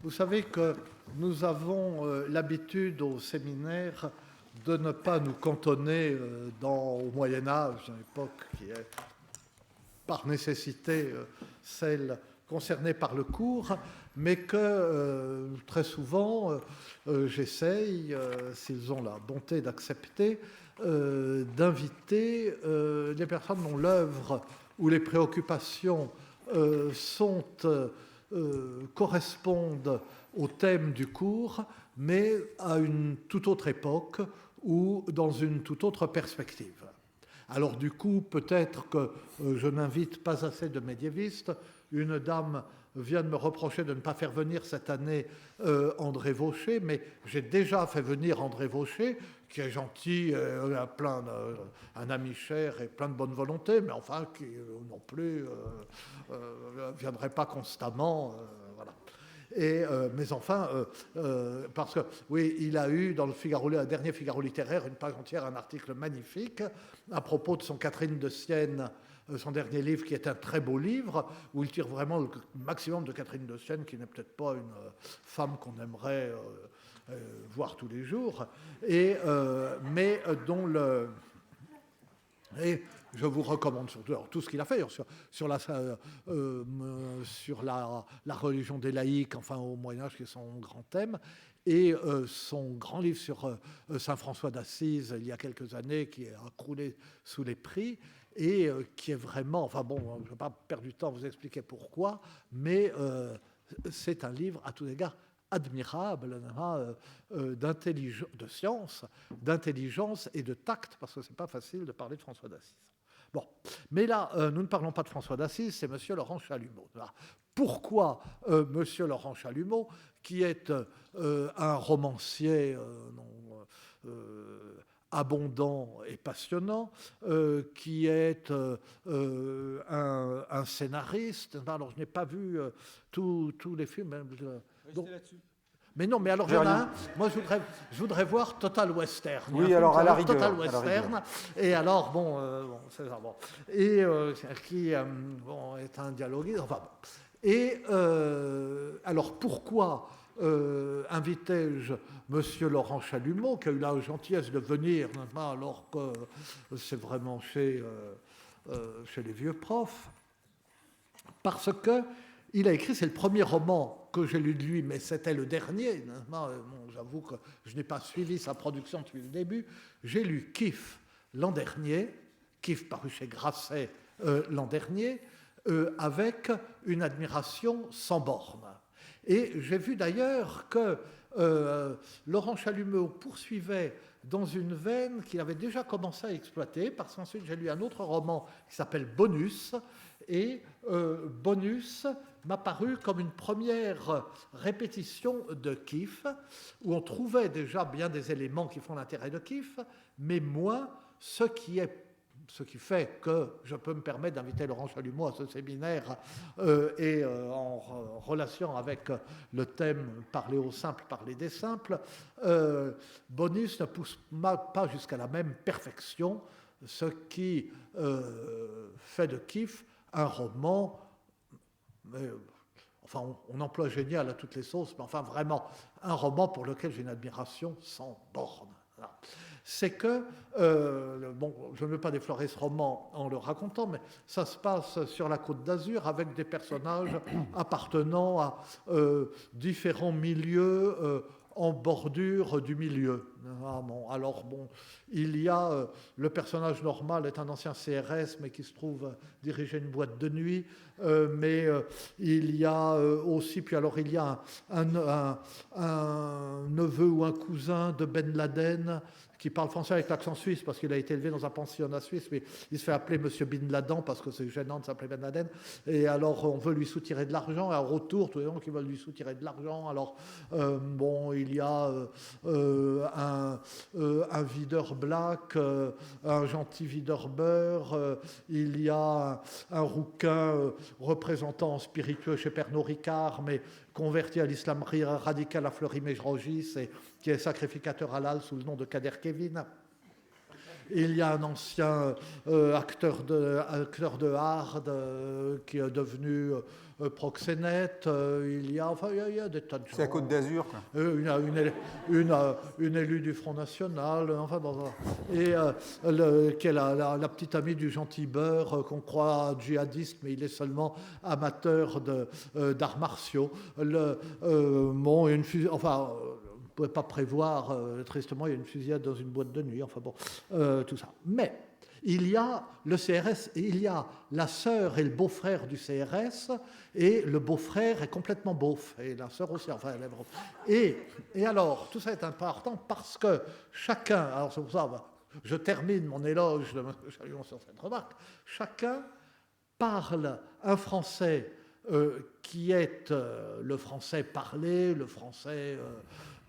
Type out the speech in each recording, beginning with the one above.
Vous savez que nous avons l'habitude au séminaire de ne pas nous cantonner au Moyen-Âge, une époque qui est par nécessité celle concernée par le cours, mais que très souvent j'essaye, s'ils ont la bonté d'accepter, d'inviter les personnes dont l'œuvre ou les préoccupations correspondent au thème du cours, mais à une toute autre époque ou dans une toute autre perspective. Alors du coup, peut-être que je n'invite pas assez de médiévistes. Une dame vient de me reprocher de ne pas faire venir cette année André Vaucher, mais j'ai déjà fait venir André Vaucher, qui est gentil, un ami cher et plein de bonne volonté, mais enfin qui non plus ne viendrait pas constamment. Voilà. Mais enfin, parce que oui, il a eu dans le dernier Figaro littéraire, une page entière, un article magnifique à propos de son Catherine de Sienne, son dernier livre, qui est un très beau livre, où il tire vraiment le maximum de Catherine de Sienne, qui n'est peut-être pas une femme qu'on aimerait voir tous les jours, mais dont le... Et je vous recommande surtout tout ce qu'il a fait sur la religion des laïcs, enfin au Moyen-Âge, qui est son grand thème, et son grand livre sur Saint François d'Assise, il y a quelques années, qui a croulé sous les prix, et qui est vraiment... Enfin bon, je ne vais pas perdre du temps à vous expliquer pourquoi, mais c'est un livre, à tous égards, admirable, de science, d'intelligence et de tact, parce que ce n'est pas facile de parler de François d'Assise. Bon, mais là, nous ne parlons pas de François d'Assise, c'est M. Laurent Chalumeau. Pourquoi M. Laurent Chalumeau, qui est un romancier abondant et passionnant, qui est un scénariste. Alors, je n'ai pas vu tous les films. Donc, mais non, mais alors j'en ai un. Moi, je voudrais voir Total Western. Oui, alors à la rigueur. Total Western. Et alors, c'est ça. Bon. Et qui est un dialoguiste. Enfin, bon. Et alors, pourquoi invité-je M. Laurent Chalumeau, qui a eu la gentillesse de venir, alors que c'est vraiment chez les vieux profs? Parce que il a écrit, c'est le premier roman que j'ai lu de lui, mais c'était le dernier. J'avoue que je n'ai pas suivi sa production depuis le début. J'ai lu Kif l'an dernier, Kif paru chez Grasset l'an dernier, avec une admiration sans borne. Et j'ai vu d'ailleurs que Laurent Chalumeau poursuivait dans une veine qu'il avait déjà commencé à exploiter, parce qu'ensuite j'ai lu un autre roman qui s'appelle Bonus, et Bonus m'a paru comme une première répétition de Kif, où on trouvait déjà bien des éléments qui font l'intérêt de Kif, mais moins ce qui fait que je peux me permettre d'inviter Laurent Chalumeau à ce séminaire en relation avec le thème « Parler aux simples, parler des simples », Bonus ne pousse pas jusqu'à la même perfection, ce qui fait de Kif un roman, enfin on emploie génial à toutes les sauces, mais enfin vraiment un roman pour lequel j'ai une admiration sans borne. Voilà. C'est que, je ne veux pas déflorer ce roman en le racontant, mais ça se passe sur la Côte d'Azur avec des personnages appartenant à différents milieux en bordure du milieu. Il y a le personnage normal est un ancien CRS, mais qui se trouve diriger une boîte de nuit, mais il y a aussi, puis alors il y a un neveu ou un cousin de Ben Laden qui parle français avec l'accent suisse parce qu'il a été élevé dans un pensionnat suisse, mais il se fait appeler Monsieur Bin Laden parce que c'est gênant de s'appeler Ben Laden. Et alors, on veut lui soutirer de l'argent, et en retour, tous les gens qui veulent lui soutirer de l'argent. Alors, il y a un videur black, un gentil videur beurre, il y a un rouquin représentant spiritueux chez Pernod Ricard, mais converti à l'islam radical à Fleury-Mérogis, et qui est sacrificateur halal sous le nom de Kader Kevin. il y a un ancien acteur de hard qui est devenu proxénète, il y a des tas de gens. C'est à Côte d'Azur, quoi. Une élue du Front National, enfin bon, et qui est la petite amie du gentil beurre qu'on croit djihadiste, mais il est seulement amateur d'arts martiaux. Bon, enfin, on ne pouvait pas prévoir, tristement, il y a une fusillade dans une boîte de nuit, enfin bon, tout ça. Mais il y a le CRS, il y a la sœur et le beau-frère du CRS, et le beau-frère est complètement beauf, et la sœur aussi, enfin, elle est... Et alors, tout ça est important parce que chacun, alors c'est pour ça, je termine mon éloge de Chalumeau sur cette remarque, chacun parle un français qui est le français parlé, le français...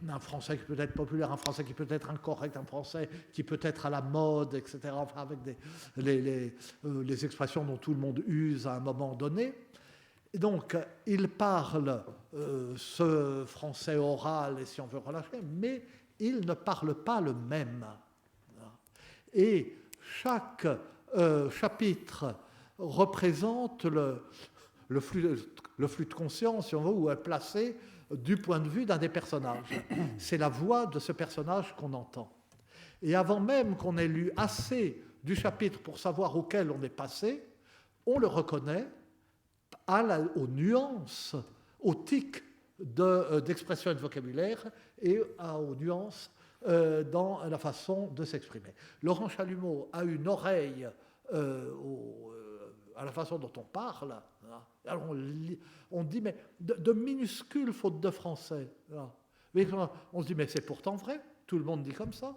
un français qui peut être populaire, un français qui peut être incorrect, un français qui peut être à la mode, etc., enfin avec les expressions dont tout le monde use à un moment donné. Et donc, il parle ce français oral, et si on veut relâcher, mais il ne parle pas le même. Et chaque chapitre représente le flux de conscience, si on veut, où est placé du point de vue d'un des personnages. C'est la voix de ce personnage qu'on entend. Et avant même qu'on ait lu assez du chapitre pour savoir auquel on est passé, on le reconnaît aux nuances, aux tics d'expression et de vocabulaire et aux nuances dans la façon de s'exprimer. Laurent Chalumeau a une oreille à la façon dont on parle. Alors on dit, mais de minuscules fautes de français. Mais on se dit, mais c'est pourtant vrai, tout le monde dit comme ça.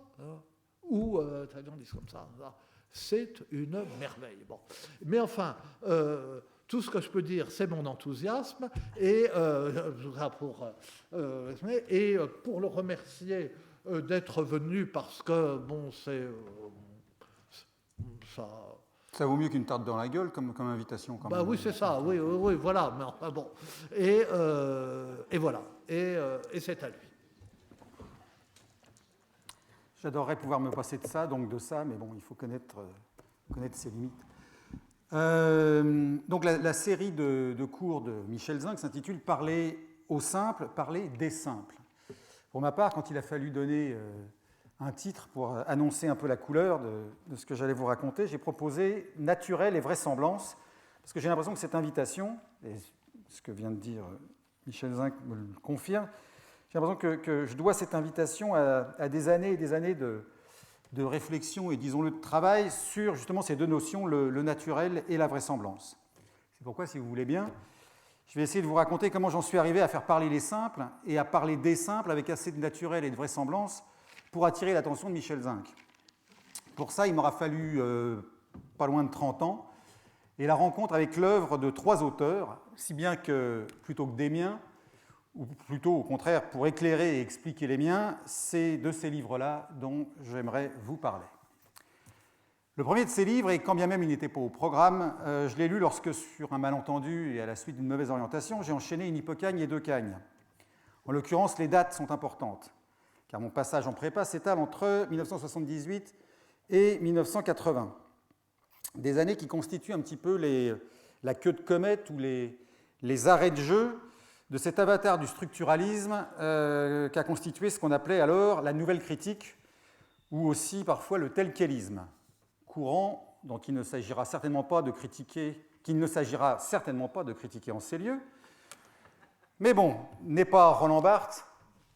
Ou les gens disent comme ça. C'est une merveille. Bon. Mais enfin, tout ce que je peux dire, c'est mon enthousiasme. Et pour le remercier d'être venu, parce que, bon, c'est... Ça vaut mieux qu'une tarte dans la gueule comme invitation. Quand même. Oui, c'est ça, oui, voilà. Mais enfin, bon. Et voilà. Et c'est à lui. J'adorerais pouvoir me passer de ça, mais bon, il faut connaître ses limites. Donc la série de cours de Michel Zinc s'intitule « Parler au simple, parler des simples ». Pour ma part, quand il a fallu donner un titre pour annoncer un peu la couleur de ce que j'allais vous raconter, j'ai proposé « Naturel et vraisemblance », parce que j'ai l'impression que cette invitation, et ce que vient de dire Michel Zinc me le confirme, j'ai l'impression que je dois cette invitation à des années et des années de réflexion et, disons-le, de travail sur justement ces deux notions, le naturel et la vraisemblance. C'est pourquoi, si vous voulez bien, je vais essayer de vous raconter comment j'en suis arrivé à faire parler les simples et à parler des simples avec assez de naturel et de vraisemblance pour attirer l'attention de Michel Zinc. Pour ça, il m'aura fallu pas loin de 30 ans et la rencontre avec l'œuvre de 3 auteurs, si bien que, plutôt que des miens, ou plutôt au contraire pour éclairer et expliquer les miens, c'est de ces livres-là dont j'aimerais vous parler. Le premier de ces livres, et quand bien même il n'était pas au programme, je l'ai lu lorsque, sur un malentendu et à la suite d'une mauvaise orientation, j'ai enchaîné une hypocagne et 2 cagnes. En l'occurrence, les dates sont importantes, car mon passage en prépa s'étale entre 1978 et 1980. Des années qui constituent un petit peu la queue de comète ou les arrêts de jeu de cet avatar du structuralisme qu'a constitué ce qu'on appelait alors la nouvelle critique, ou aussi parfois le tel-quelisme, courant dont il ne s'agira certainement pas de critiquer en ces lieux. Mais bon, n'est pas Roland Barthes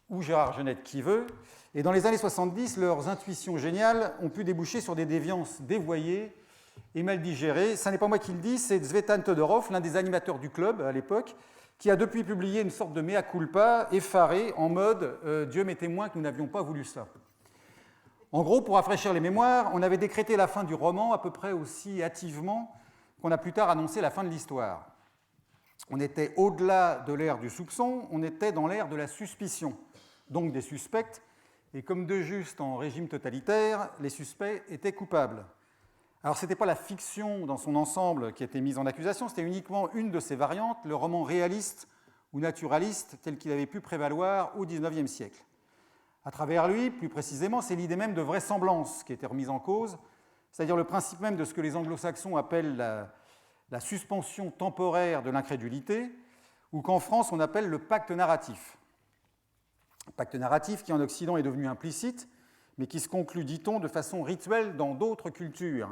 ou Gérard Genette qui veut, et dans les années 70, leurs intuitions géniales ont pu déboucher sur des déviances dévoyées et mal digérées. Ce n'est pas moi qui le dis, c'est Tzvetan Todorov, l'un des animateurs du club à l'époque, qui a depuis publié une sorte de mea culpa effaré en mode « Dieu m'est témoin que nous n'avions pas voulu ça ». En gros, pour rafraîchir les mémoires, on avait décrété la fin du roman à peu près aussi hâtivement qu'on a plus tard annoncé la fin de l'histoire. On était au-delà de l'ère du soupçon, on était dans l'ère de la suspicion, donc des suspects, et comme de juste en régime totalitaire, les suspects étaient coupables. Alors, ce n'était pas la fiction dans son ensemble qui était mise en accusation, c'était uniquement une de ses variantes, le roman réaliste ou naturaliste tel qu'il avait pu prévaloir au XIXe siècle. À travers lui, plus précisément, c'est l'idée même de vraisemblance qui était remise en cause, c'est-à-dire le principe même de ce que les anglo-saxons appellent la suspension temporaire de l'incrédulité, ou qu'en France on appelle le pacte narratif. Pacte narratif qui en Occident est devenu implicite, mais qui se conclut, dit-on, de façon rituelle dans d'autres cultures.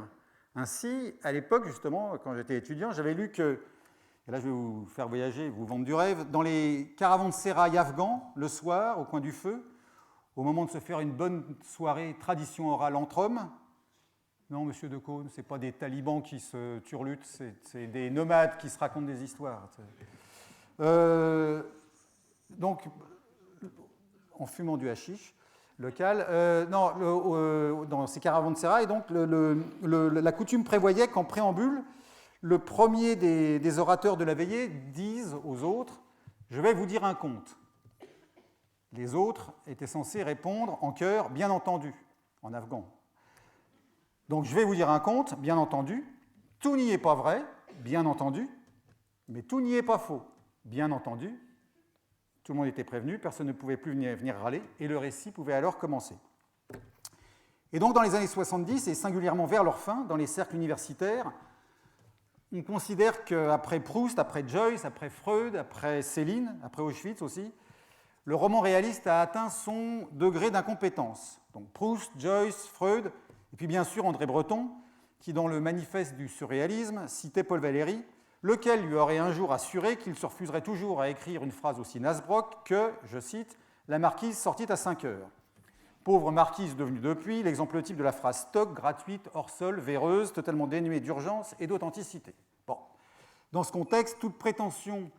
Ainsi, à l'époque, justement, quand j'étais étudiant, j'avais lu que, et là je vais vous faire voyager, vous vendre du rêve, dans les caravansérails afghans, le soir, au coin du feu, au moment de se faire une bonne soirée tradition orale entre hommes, non, monsieur Decaune, ce n'est pas des talibans qui se turlutent, c'est des nomades qui se racontent des histoires. Donc, en fumant du hashish local, dans ces caravansérails, donc la coutume prévoyait qu'en préambule, le premier des orateurs de la veillée dise aux autres « Je vais vous dire un conte ». Les autres étaient censés répondre en chœur « Bien entendu », en afghan. Donc je vais vous dire un conte, bien entendu, tout n'y est pas vrai, bien entendu, mais tout n'y est pas faux, bien entendu. Tout le monde était prévenu, personne ne pouvait plus venir râler, et le récit pouvait alors commencer. Et donc dans les années 70, et singulièrement vers leur fin, dans les cercles universitaires, on considère qu'après Proust, après Joyce, après Freud, après Céline, après Auschwitz aussi, le roman réaliste a atteint son degré d'incompétence. Donc Proust, Joyce, Freud, et puis bien sûr André Breton, qui dans le manifeste du surréalisme citait Paul Valéry, lequel lui aurait un jour assuré qu'il se refuserait toujours à écrire une phrase aussi nasbrock que, je cite, « la marquise sortit à 5 heures ». Pauvre marquise devenue depuis l'exemple type de la phrase stock, gratuite, hors sol, véreuse, totalement dénuée d'urgence et d'authenticité. Bon. Dans ce contexte, toute prétention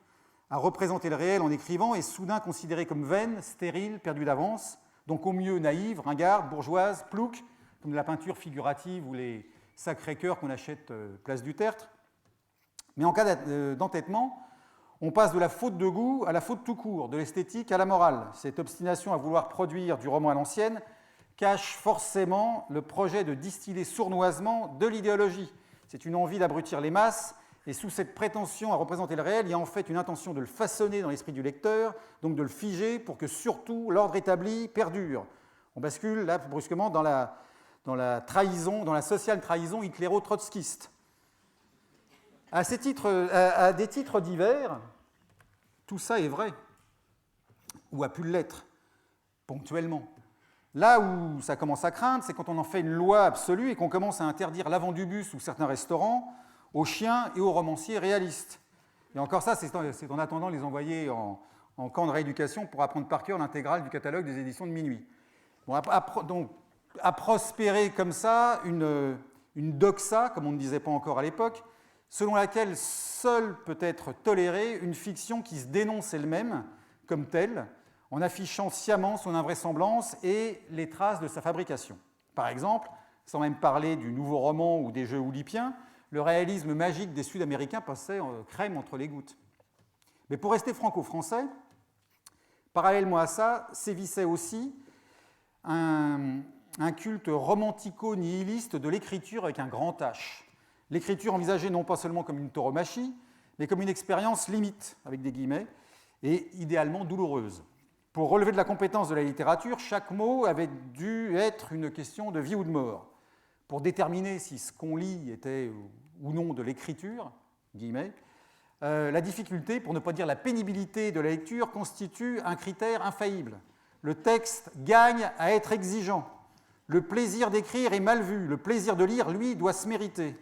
à représenter le réel en écrivant est soudain considérée comme vaine, stérile, perdue d'avance, donc au mieux naïve, ringarde, bourgeoise, plouc, comme de la peinture figurative ou les Sacré-Cœur qu'on achète place du Tertre. Mais en cas d'entêtement, on passe de la faute de goût à la faute tout court, de l'esthétique à la morale. Cette obstination à vouloir produire du roman à l'ancienne cache forcément le projet de distiller sournoisement de l'idéologie. C'est une envie d'abrutir les masses, et sous cette prétention à représenter le réel, il y a en fait une intention de le façonner dans l'esprit du lecteur, donc de le figer pour que surtout l'ordre établi perdure. On bascule là brusquement dans la trahison, dans la sociale trahison hitléro-trotskiste. À des titres divers, tout ça est vrai, ou a pu l'être, ponctuellement. Là où ça commence à craindre, c'est quand on en fait une loi absolue et qu'on commence à interdire l'avant du bus ou certains restaurants aux chiens et aux romanciers réalistes. Et encore ça, c'est en attendant de les envoyer en camp de rééducation pour apprendre par cœur l'intégrale du catalogue des éditions de Minuit. Bon, donc, à prospérer comme ça une doxa, comme on ne disait pas encore à l'époque, selon laquelle seule peut être tolérée une fiction qui se dénonce elle-même comme telle, en affichant sciemment son invraisemblance et les traces de sa fabrication. Par exemple, sans même parler du nouveau roman ou des jeux oulipiens, le réalisme magique des Sud-Américains passait crème entre les gouttes. Mais pour rester franco-français, parallèlement à ça, sévissait aussi un culte romantico-nihiliste de l'écriture avec un grand H. L'écriture envisagée non pas seulement comme une tauromachie, mais comme une expérience limite, avec des guillemets, et idéalement douloureuse. Pour relever de la compétence de la littérature, chaque mot avait dû être une question de vie ou de mort. Pour déterminer si ce qu'on lit était ou non de l'écriture, guillemets, la difficulté, pour ne pas dire la pénibilité de la lecture, constitue un critère infaillible. Le texte gagne à être exigeant. Le plaisir d'écrire est mal vu. Le plaisir de lire, lui, doit se mériter.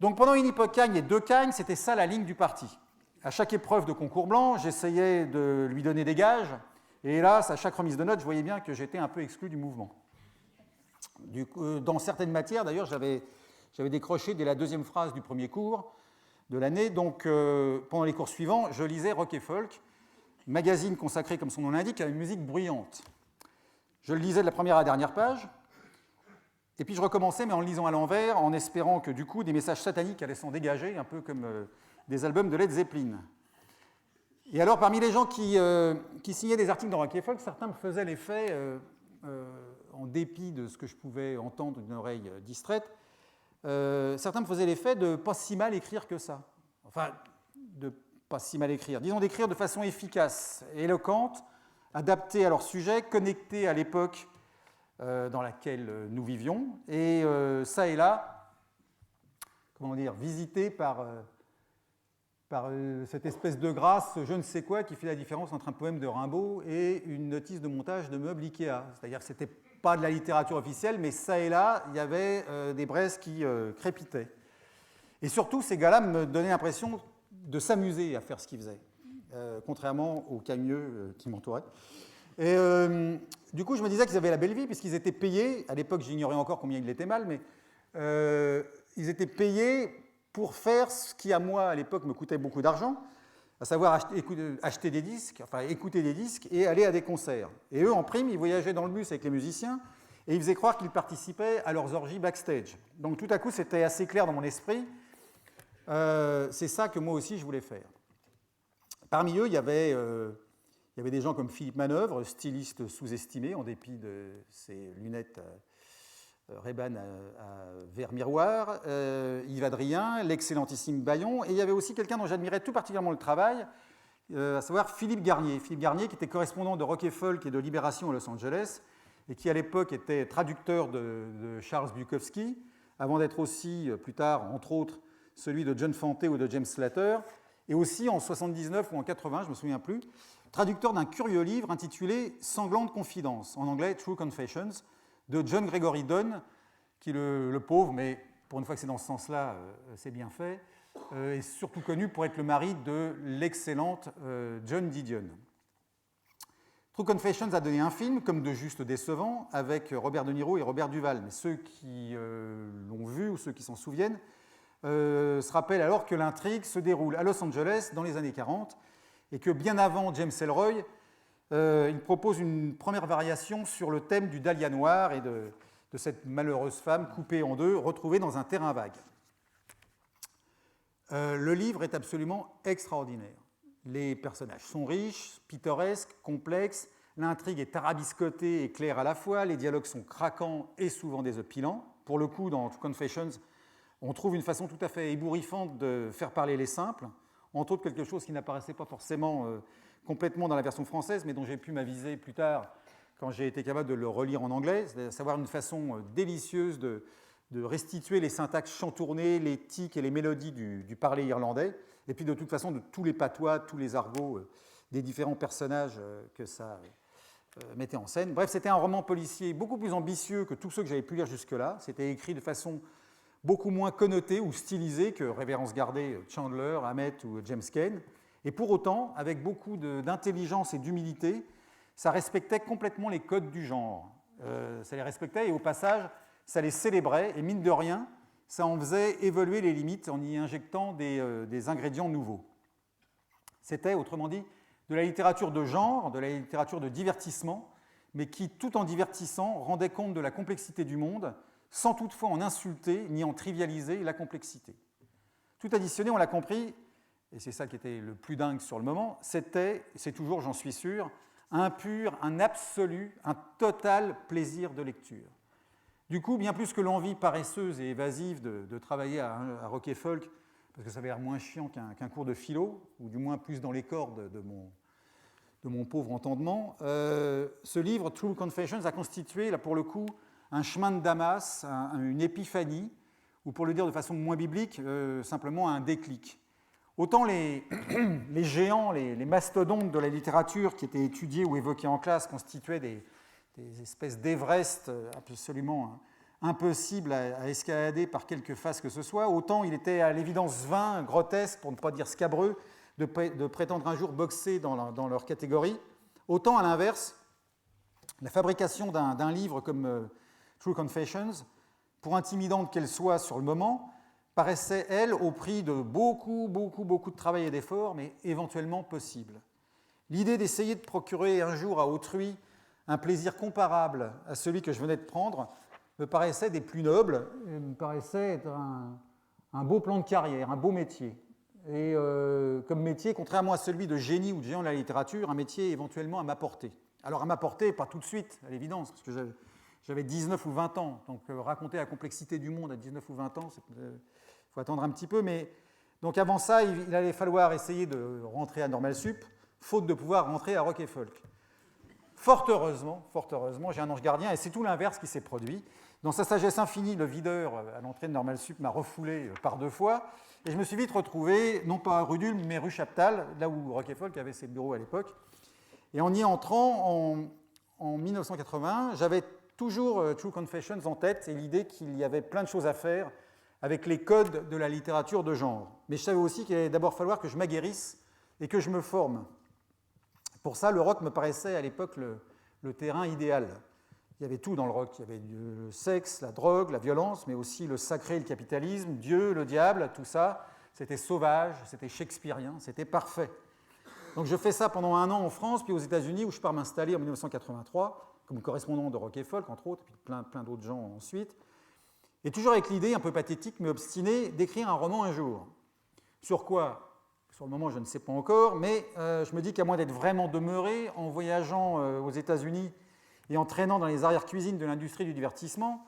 Donc pendant une hypocagne et deux cagnes, c'était ça la ligne du parti. À chaque épreuve de concours blanc, j'essayais de lui donner des gages, et hélas, à chaque remise de notes, je voyais bien que j'étais un peu exclu du mouvement. Dans certaines matières, d'ailleurs, j'avais décroché dès la deuxième phrase du premier cours de l'année, donc pendant les cours suivants, je lisais Rock et Folk, magazine consacré, comme son nom l'indique, à une musique bruyante. Je le lisais de la première à la dernière page, et puis je recommençais, mais en le lisant à l'envers, en espérant que du coup, des messages sataniques allaient s'en dégager, un peu comme des albums de Led Zeppelin. Et alors, parmi les gens qui signaient des articles dans Rock et Folk, certains me faisaient l'effet, en dépit de ce que je pouvais entendre d'une oreille distraite, certains me faisaient l'effet de ne pas si mal écrire que ça. Enfin, de pas si mal écrire. Disons d'écrire de façon efficace, éloquente, adaptés à leur sujet, connectés à l'époque dans laquelle nous vivions, et ça et là, comment dire, visités par cette espèce de grâce, je ne sais quoi, qui fait la différence entre un poème de Rimbaud et une notice de montage de meubles Ikea. C'est-à-dire que ce n'était pas de la littérature officielle, mais ça et là, il y avait des braises qui crépitaient. Et surtout, ces gars-là me donnaient l'impression de s'amuser à faire ce qu'ils faisaient, contrairement aux cagneux qui m'entouraient. Et du coup, je me disais qu'ils avaient la belle vie, puisqu'ils étaient payés, à l'époque j'ignorais encore combien ils l'étaient mal, mais ils étaient payés pour faire ce qui, à moi, à l'époque, me coûtait beaucoup d'argent, à savoir acheter des disques, enfin écouter des disques et aller à des concerts. Et eux, en prime, ils voyageaient dans le bus avec les musiciens et ils faisaient croire qu'ils participaient à leurs orgies backstage. Donc tout à coup, c'était assez clair dans mon esprit. C'est ça que moi aussi, je voulais faire. Parmi eux, il y avait des gens comme Philippe Manœuvre, styliste sous-estimé, en dépit de ses lunettes Ray-Ban à verre miroir, Yves Adrien, l'excellentissime Bayon, et il y avait aussi quelqu'un dont j'admirais tout particulièrement le travail, à savoir Philippe Garnier. Philippe Garnier, qui était correspondant de Rock et Folk et de Libération à Los Angeles, et qui à l'époque était traducteur de Charles Bukowski, avant d'être aussi, plus tard, entre autres, celui de John Fante ou de James Slater, et aussi en 79 ou en 80, je ne me souviens plus, traducteur d'un curieux livre intitulé « Sanglante confidence », en anglais « True Confessions », de John Gregory Dunne, qui le pauvre, mais pour une fois que c'est dans ce sens-là, c'est bien fait, est surtout connu pour être le mari de l'excellente Joan Didion. True Confessions a donné un film, comme de juste décevant, avec Robert De Niro et Robert Duvall. Mais ceux qui l'ont vu ou ceux qui s'en souviennent se rappellent alors que l'intrigue se déroule à Los Angeles dans les années 40 et que bien avant James Ellroy, il propose une première variation sur le thème du dahlia noir et de cette malheureuse femme coupée en deux, retrouvée dans un terrain vague. Le livre est absolument extraordinaire. Les personnages sont riches, pittoresques, complexes, l'intrigue est tarabiscotée et claire à la fois, les dialogues sont craquants et souvent désopilants. Pour le coup, dans True Confessions, on trouve une façon tout à fait ébouriffante de faire parler les simples, entre autres quelque chose qui n'apparaissait pas forcément complètement dans la version française, mais dont j'ai pu m'aviser plus tard quand j'ai été capable de le relire en anglais, c'est à savoir une façon délicieuse de restituer les syntaxes chantournées, les tics et les mélodies du parler irlandais, et puis de toute façon de tous les patois, tous les argots des différents personnages que ça mettait en scène. Bref, c'était un roman policier beaucoup plus ambitieux que tous ceux que j'avais pu lire jusque-là. C'était écrit de façon beaucoup moins connotée ou stylisée que Révérence gardée, Chandler, Hammett ou James Cain. Et pour autant, avec beaucoup d'intelligence et d'humilité, ça respectait complètement les codes du genre. Ça les respectait et au passage, ça les célébrait. Et mine de rien, ça en faisait évoluer les limites en y injectant des ingrédients nouveaux. C'était, autrement dit, de la littérature de genre, de la littérature de divertissement, mais qui, tout en divertissant, rendait compte de la complexité du monde, sans toutefois en insulter ni en trivialiser la complexité. Tout additionné, on l'a compris, et c'est ça qui était le plus dingue sur le moment, c'était, c'est toujours, j'en suis sûr, un pur, un absolu, un total plaisir de lecture. Du coup, bien plus que l'envie paresseuse et évasive de travailler à Rock et Folk, parce que ça avait l'air moins chiant qu'un cours de philo, ou du moins plus dans les cordes de mon pauvre entendement, ce livre, True Confessions, a constitué, là pour le coup, un chemin de Damas, une épiphanie, ou pour le dire de façon moins biblique, simplement un déclic. Autant les géants, les mastodontes de la littérature qui étaient étudiés ou évoqués en classe constituaient des espèces d'Everest absolument impossibles à escalader par quelque face que ce soit, autant il était à l'évidence vain, grotesque, pour ne pas dire scabreux, de prétendre un jour boxer dans leur catégorie, autant à l'inverse, la fabrication d'un livre comme True Confessions, pour intimidante qu'elle soit sur le moment, paraissait, elle, au prix de beaucoup de travail et d'efforts, mais éventuellement possible. L'idée d'essayer de procurer un jour à autrui un plaisir comparable à celui que je venais de prendre me paraissait des plus nobles, me paraissait être un beau plan de carrière, un beau métier. Et comme métier, contrairement à celui de génie ou de géant de la littérature, un métier éventuellement à m'apporter. Alors à m'apporter, pas tout de suite, à l'évidence, parce que j'avais 19 ou 20 ans, donc raconter la complexité du monde à 19 ou 20 ans, il faut attendre un petit peu, mais donc avant ça, il allait falloir essayer de rentrer à Normal Sup, faute de pouvoir rentrer à Rock et Folk. Fort heureusement, j'ai un ange gardien, et c'est tout l'inverse qui s'est produit. Dans sa sagesse infinie, le videur à l'entrée de Normal Sup m'a refoulé par 2 fois, et je me suis vite retrouvé, non pas à rue d'Ulm, mais rue Chaptal, là où Roquefolk avait ses bureaux à l'époque. Et en y entrant, en 1981, j'avais toujours True Confessions en tête, et l'idée qu'il y avait plein de choses à faire avec les codes de la littérature de genre. Mais je savais aussi qu'il allait d'abord falloir que je m'aguerrisse et que je me forme. Pour ça, le rock me paraissait à l'époque le terrain idéal. Il y avait tout dans le rock. Il y avait le sexe, la drogue, la violence, mais aussi le sacré et le capitalisme, Dieu, le diable, tout ça. C'était sauvage, c'était shakespearien, c'était parfait. Donc je fais ça pendant 1 an en France, puis aux États-Unis, où je pars m'installer en 1983, comme correspondant de Rock et Folk, entre autres, puis plein d'autres gens ensuite. Et toujours avec l'idée, un peu pathétique, mais obstinée, d'écrire un roman un jour. Sur quoi ? Sur le moment, je ne sais pas encore, mais je me dis qu'à moins d'être vraiment demeuré, en voyageant aux États-Unis et en traînant dans les arrière-cuisines de l'industrie du divertissement,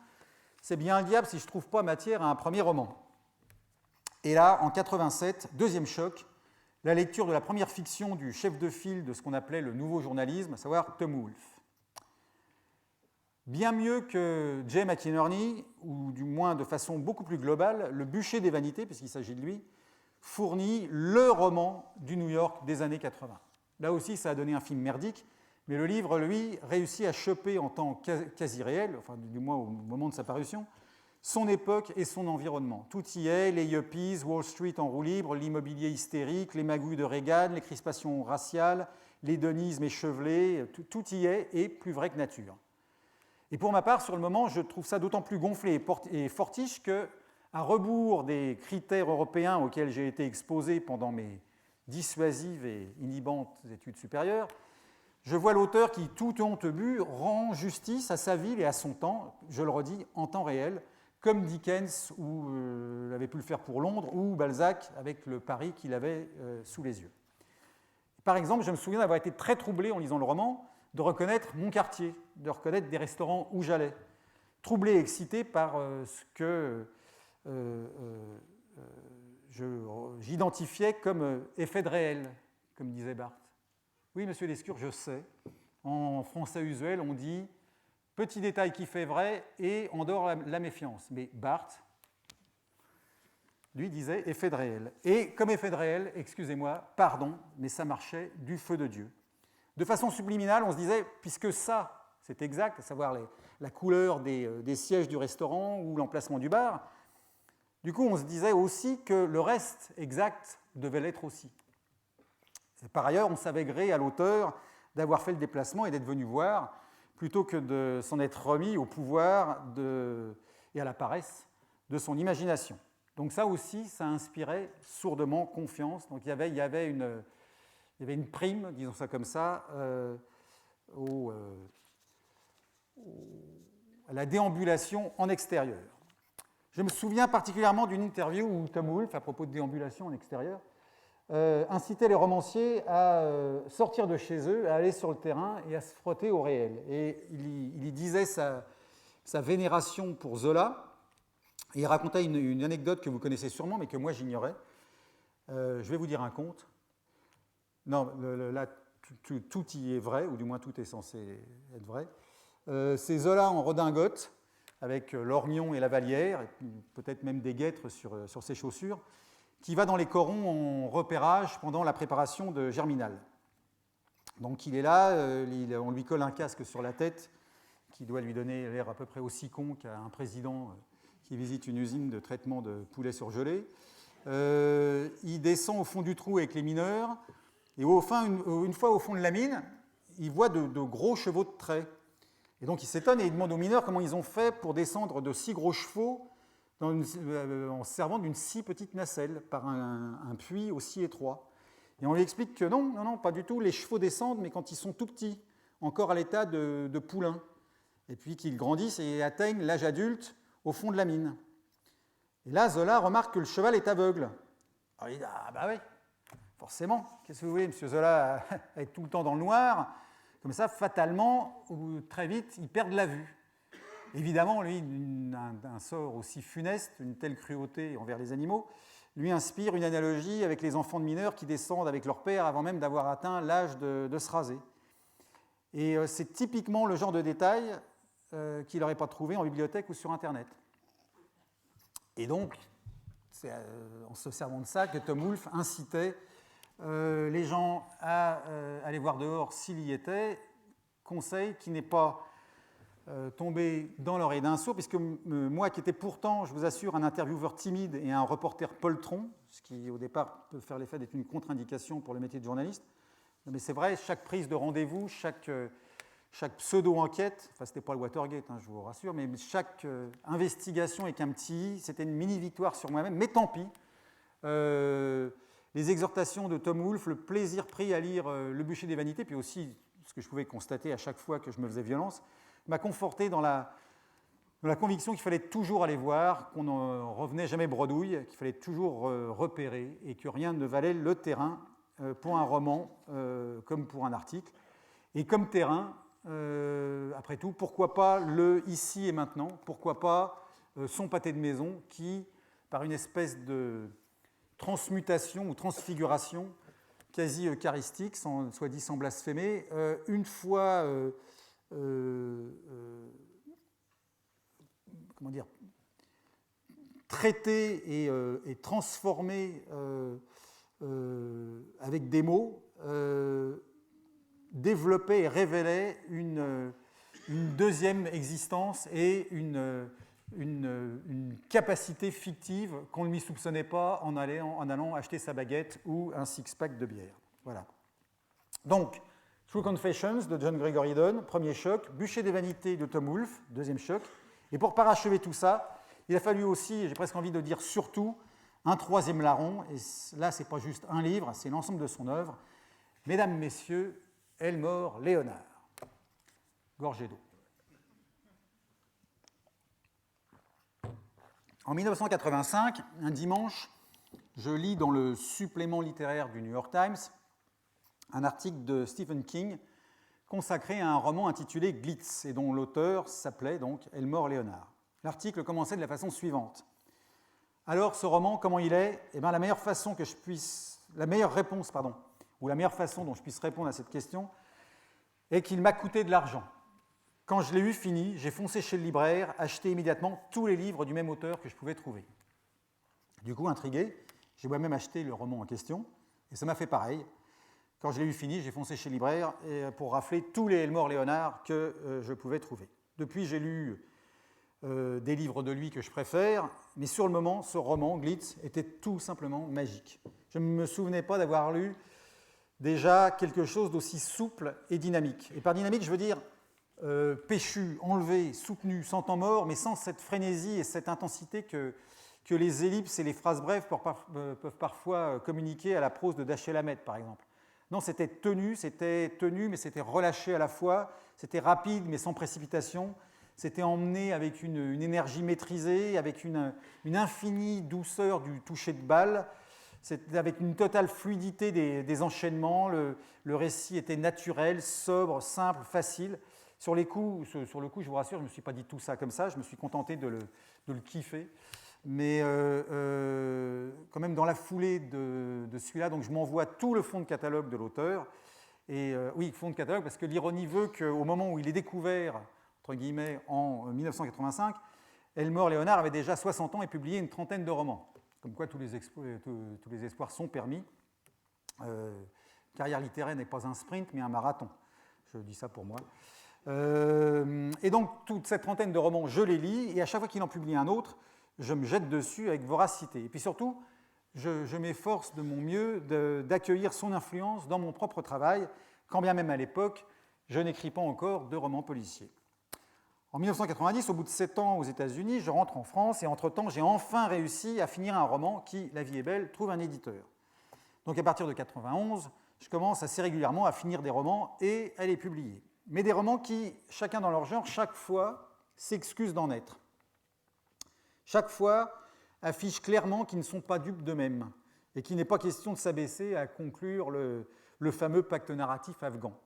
c'est bien un diable si je ne trouve pas matière à un premier roman. Et là, en 87, deuxième choc, la lecture de la première fiction du chef de file de ce qu'on appelait le nouveau journalisme, à savoir Tom Wolfe. Bien mieux que Jay McInerney, ou du moins de façon beaucoup plus globale, Le bûcher des vanités, puisqu'il s'agit de lui, fournit le roman du New York des années 80. Là aussi, ça a donné un film merdique, mais le livre, lui, réussit à choper en temps quasi réel, enfin du moins au moment de sa parution, son époque et son environnement. Tout y est, les yuppies, Wall Street en roue libre, l'immobilier hystérique, les magouilles de Reagan, les crispations raciales, l'hédonisme échevelé, tout y est, et plus vrai que nature. Et pour ma part, sur le moment, je trouve ça d'autant plus gonflé et fortiche que, à rebours des critères européens auxquels j'ai été exposé pendant mes dissuasives et inhibantes études supérieures, je vois l'auteur qui, tout honte bu, rend justice à sa ville et à son temps, je le redis, en temps réel, comme Dickens avait pu le faire pour Londres, ou Balzac avec le Paris qu'il avait sous les yeux. Par exemple, je me souviens d'avoir été très troublé en lisant le roman, de reconnaître mon quartier, de reconnaître des restaurants où j'allais, troublé et excité par ce que j'identifiais comme effet de réel, comme disait Barthes. Oui, monsieur Lescure, je sais. En français usuel, on dit petit détail qui fait vrai et en dehors la méfiance. Mais Barthes, lui, disait effet de réel. Et comme effet de réel, excusez-moi, pardon, mais ça marchait du feu de Dieu. De façon subliminale, on se disait, puisque ça, c'est exact, à savoir la couleur des sièges du restaurant ou l'emplacement du bar, du coup, on se disait aussi que le reste exact devait l'être aussi. Et par ailleurs, on savait gré à l'auteur d'avoir fait le déplacement et d'être venu voir, plutôt que de s'en être remis au pouvoir et à la paresse de son imagination. Donc ça aussi, ça inspirait sourdement confiance. Donc il y avait une prime, disons ça comme ça, à la déambulation en extérieur. Je me souviens particulièrement d'une interview où Tom Wolfe, à propos de déambulation en extérieur, incitait les romanciers à sortir de chez eux, à aller sur le terrain et à se frotter au réel. Et il y disait sa vénération pour Zola, et il racontait une anecdote que vous connaissez sûrement, mais que moi j'ignorais. Je vais vous dire un conte. Non, là, tout y est vrai, ou du moins tout est censé être vrai. C'est Zola en redingote, avec l'orgnon et la vallière, et peut-être même des guêtres sur ses chaussures, qui va dans les corons en repérage pendant la préparation de Germinal. Donc il est là, on lui colle un casque sur la tête, qui doit lui donner l'air à peu près aussi con qu'à un président qui visite une usine de traitement de poulet surgelé. Il descend au fond du trou avec les mineurs, et une fois au fond de la mine, il voit de gros chevaux de trait. Et donc il s'étonne et il demande aux mineurs comment ils ont fait pour descendre de si gros chevaux en se servant d'une si petite nacelle par un puits aussi étroit. Et on lui explique que non, pas du tout, les chevaux descendent, mais quand ils sont tout petits, encore à l'état de poulains, et puis qu'ils grandissent et atteignent l'âge adulte au fond de la mine. Et là, Zola remarque que le cheval est aveugle. Alors il dit, ah bah oui, forcément, qu'est-ce que vous voulez, monsieur Zola, être tout le temps dans le noir, comme ça, fatalement, ou très vite, il perd de la vue. Évidemment, lui, un sort aussi funeste, une telle cruauté envers les animaux, lui inspire une analogie avec les enfants de mineurs qui descendent avec leur père avant même d'avoir atteint l'âge de se raser. Et c'est typiquement le genre de détail qu'il n'aurait pas trouvé en bibliothèque ou sur Internet. Et donc, c'est en se servant de ça que Tom Wolfe incitait les gens à aller voir dehors s'il y était, conseil qui n'est pas tombé dans l'oreille d'un sourd, puisque moi qui étais pourtant, je vous assure, un intervieweur timide et un reporter poltron, ce qui au départ peut faire l'effet d'être une contre-indication pour le métier de journaliste, mais c'est vrai, chaque prise de rendez-vous, chaque pseudo-enquête, enfin c'était pas le Watergate, hein, je vous rassure, mais chaque investigation avec un petit i, c'était une mini-victoire sur moi-même, mais tant pis. Les exhortations de Tom Wolfe, le plaisir pris à lire Le bûcher des vanités, puis aussi ce que je pouvais constater à chaque fois que je me faisais violence, m'a conforté dans la conviction qu'il fallait toujours aller voir, qu'on ne revenait jamais bredouille, qu'il fallait toujours repérer et que rien ne valait le terrain pour un roman comme pour un article. Et comme terrain, après tout, pourquoi pas le ici et maintenant, pourquoi pas son pâté de maison qui, par une espèce de transmutation ou transfiguration quasi eucharistique, soit dit sans blasphémer, une fois comment dire, traité et transformé avec des mots, développait et révélait une deuxième existence et une capacité fictive qu'on ne lui soupçonnait pas en allant acheter sa baguette ou un six-pack de bière. Voilà. Donc, True Confessions de John Gregory Dunne, premier choc, Bûcher des vanités de Tom Wolfe, deuxième choc. Et pour parachever tout ça, il a fallu aussi, j'ai presque envie de dire surtout, un troisième larron. Et là, ce n'est pas juste un livre, c'est l'ensemble de son œuvre. Mesdames, Messieurs, Elmore Leonard. Gorgée d'eau. En 1985, un dimanche, je lis dans le supplément littéraire du New York Times un article de Stephen King consacré à un roman intitulé Glitz et dont l'auteur s'appelait donc Elmore Leonard. L'article commençait de la façon suivante. Alors, ce roman, comment il est ? Eh bien, la meilleure façon dont je puisse répondre à cette question est qu'il m'a coûté de l'argent. Quand je l'ai eu fini, j'ai foncé chez le libraire, acheté immédiatement tous les livres du même auteur que je pouvais trouver. Du coup, intrigué, j'ai moi-même acheté le roman en question, et ça m'a fait pareil. Quand je l'ai eu fini, j'ai foncé chez le libraire pour rafler tous les Elmore Leonard que je pouvais trouver. Depuis, j'ai lu des livres de lui que je préfère, mais sur le moment, ce roman, Glitz, était tout simplement magique. Je ne me souvenais pas d'avoir lu déjà quelque chose d'aussi souple et dynamique. Et par dynamique, je veux dire péchu, enlevé, soutenu, sans temps mort, mais sans cette frénésie et cette intensité que les ellipses et les phrases brèves peuvent parfois communiquer à la prose de Dashiell Hammett, par exemple. Non, c'était tenu, mais c'était relâché à la fois, c'était rapide, mais sans précipitation, c'était emmené avec une énergie maîtrisée, avec une infinie douceur du toucher de balle, c'était avec une totale fluidité des enchaînements, le récit était naturel, sobre, simple, facile. Sur le coup, je vous rassure, je ne me suis pas dit tout ça comme ça, je me suis contenté de le kiffer. Mais quand même dans la foulée de celui-là, donc je m'envoie tout le fond de catalogue de l'auteur. Et oui, fond de catalogue, parce que l'ironie veut qu'au moment où il est découvert, entre guillemets, en 1985, Elmore Leonard avait déjà 60 ans et publié une trentaine de romans. Comme quoi tous les espoirs sont permis. Carrière littéraire n'est pas un sprint, mais un marathon. Je dis ça pour moi. Et donc, toute cette trentaine de romans, je les lis, et à chaque fois qu'il en publie un autre, je me jette dessus avec voracité. Et puis surtout, je m'efforce de mon mieux d'accueillir son influence dans mon propre travail, quand bien même à l'époque, je n'écris pas encore de romans policiers. En 1990, au bout de 7 ans aux États-Unis, je rentre en France et entre-temps, j'ai enfin réussi à finir un roman qui, La vie est belle, trouve un éditeur. Donc à partir de 1991, je commence assez régulièrement à finir des romans et à les publier. Mais des romans qui, chacun dans leur genre, chaque fois, s'excusent d'en être. Chaque fois, affichent clairement qu'ils ne sont pas dupes d'eux-mêmes et qu'il n'est pas question de s'abaisser à conclure le fameux pacte narratif afghan,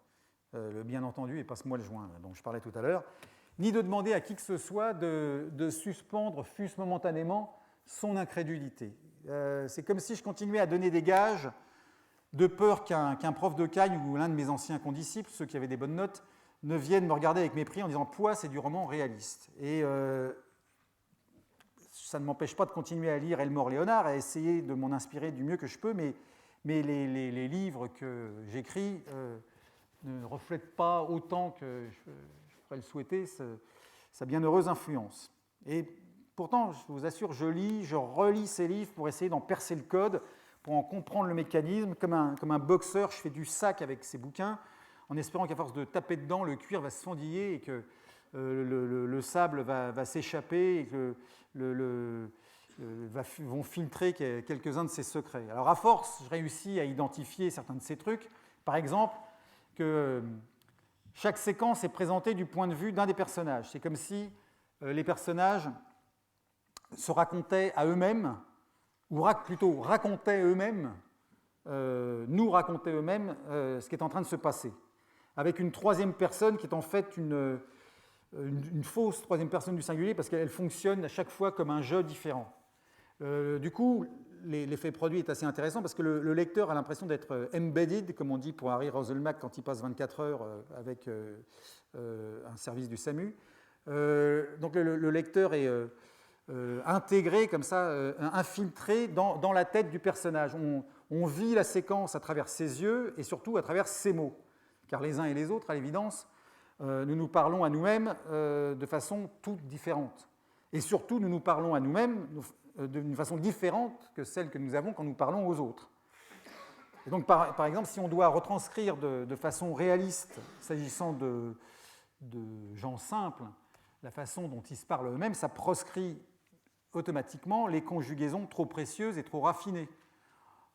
le bien entendu, et passe-moi le joint, dont je parlais tout à l'heure, ni de demander à qui que ce soit de suspendre, fût-ce momentanément, son incrédulité. C'est comme si je continuais à donner des gages de peur qu'un prof de cagne ou l'un de mes anciens condisciples, ceux qui avaient des bonnes notes, ne viennent me regarder avec mépris en disant « Pouat, c'est du roman réaliste ». Et ça ne m'empêche pas de continuer à lire Elmore Leonard, à essayer de m'en inspirer du mieux que je peux, mais les livres que j'écris ne reflètent pas autant que je pourrais le souhaiter sa bienheureuse influence. Et pourtant, je vous assure, je relis ces livres pour essayer d'en percer le code, pour en comprendre le mécanisme. Comme un boxeur, je fais du sac avec ces bouquins, en espérant qu'à force de taper dedans, le cuir va se fendiller et que le sable va s'échapper et que vont filtrer quelques-uns de ses secrets. Alors à force, je réussis à identifier certains de ces trucs. Par exemple, que chaque séquence est présentée du point de vue d'un des personnages. C'est comme si les personnages se racontaient à eux-mêmes, ou plutôt racontaient eux-mêmes, nous racontaient eux-mêmes ce qui est en train de se passer. Avec une troisième personne qui est en fait une fausse troisième personne du singulier parce qu'elle fonctionne à chaque fois comme un jeu différent. Du coup, l'effet produit est assez intéressant parce que le lecteur a l'impression d'être embedded, comme on dit pour Harry Roselmack quand il passe 24 heures avec un service du SAMU. Donc le lecteur est intégré, comme ça, infiltré dans la tête du personnage. On vit la séquence à travers ses yeux et surtout à travers ses mots. Car les uns et les autres, à l'évidence, nous nous parlons à nous-mêmes de façon toute différente. Et surtout, nous nous parlons à nous-mêmes d'une façon différente que celle que nous avons quand nous parlons aux autres. Et donc, par exemple, si on doit retranscrire de façon réaliste, s'agissant de gens simples, la façon dont ils se parlent eux-mêmes, ça proscrit automatiquement les conjugaisons trop précieuses et trop raffinées.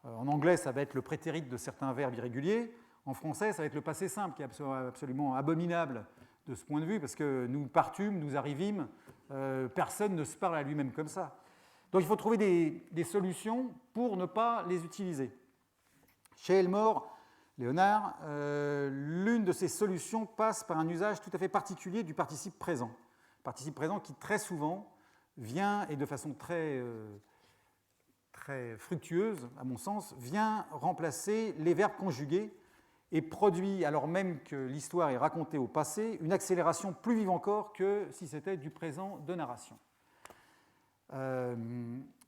En anglais, ça va être le prétérit de certains verbes irréguliers. En français, ça va être le passé simple, qui est absolument abominable de ce point de vue, parce que nous partûmes, nous arrivîmes, personne ne se parle à lui-même comme ça. Donc il faut trouver des solutions pour ne pas les utiliser. Chez Elmore Leonard, l'une de ces solutions passe par un usage tout à fait particulier du participe présent. Participe présent qui très souvent vient, et de façon très fructueuse, à mon sens, vient remplacer les verbes conjugués et produit, alors même que l'histoire est racontée au passé, une accélération plus vive encore que si c'était du présent de narration.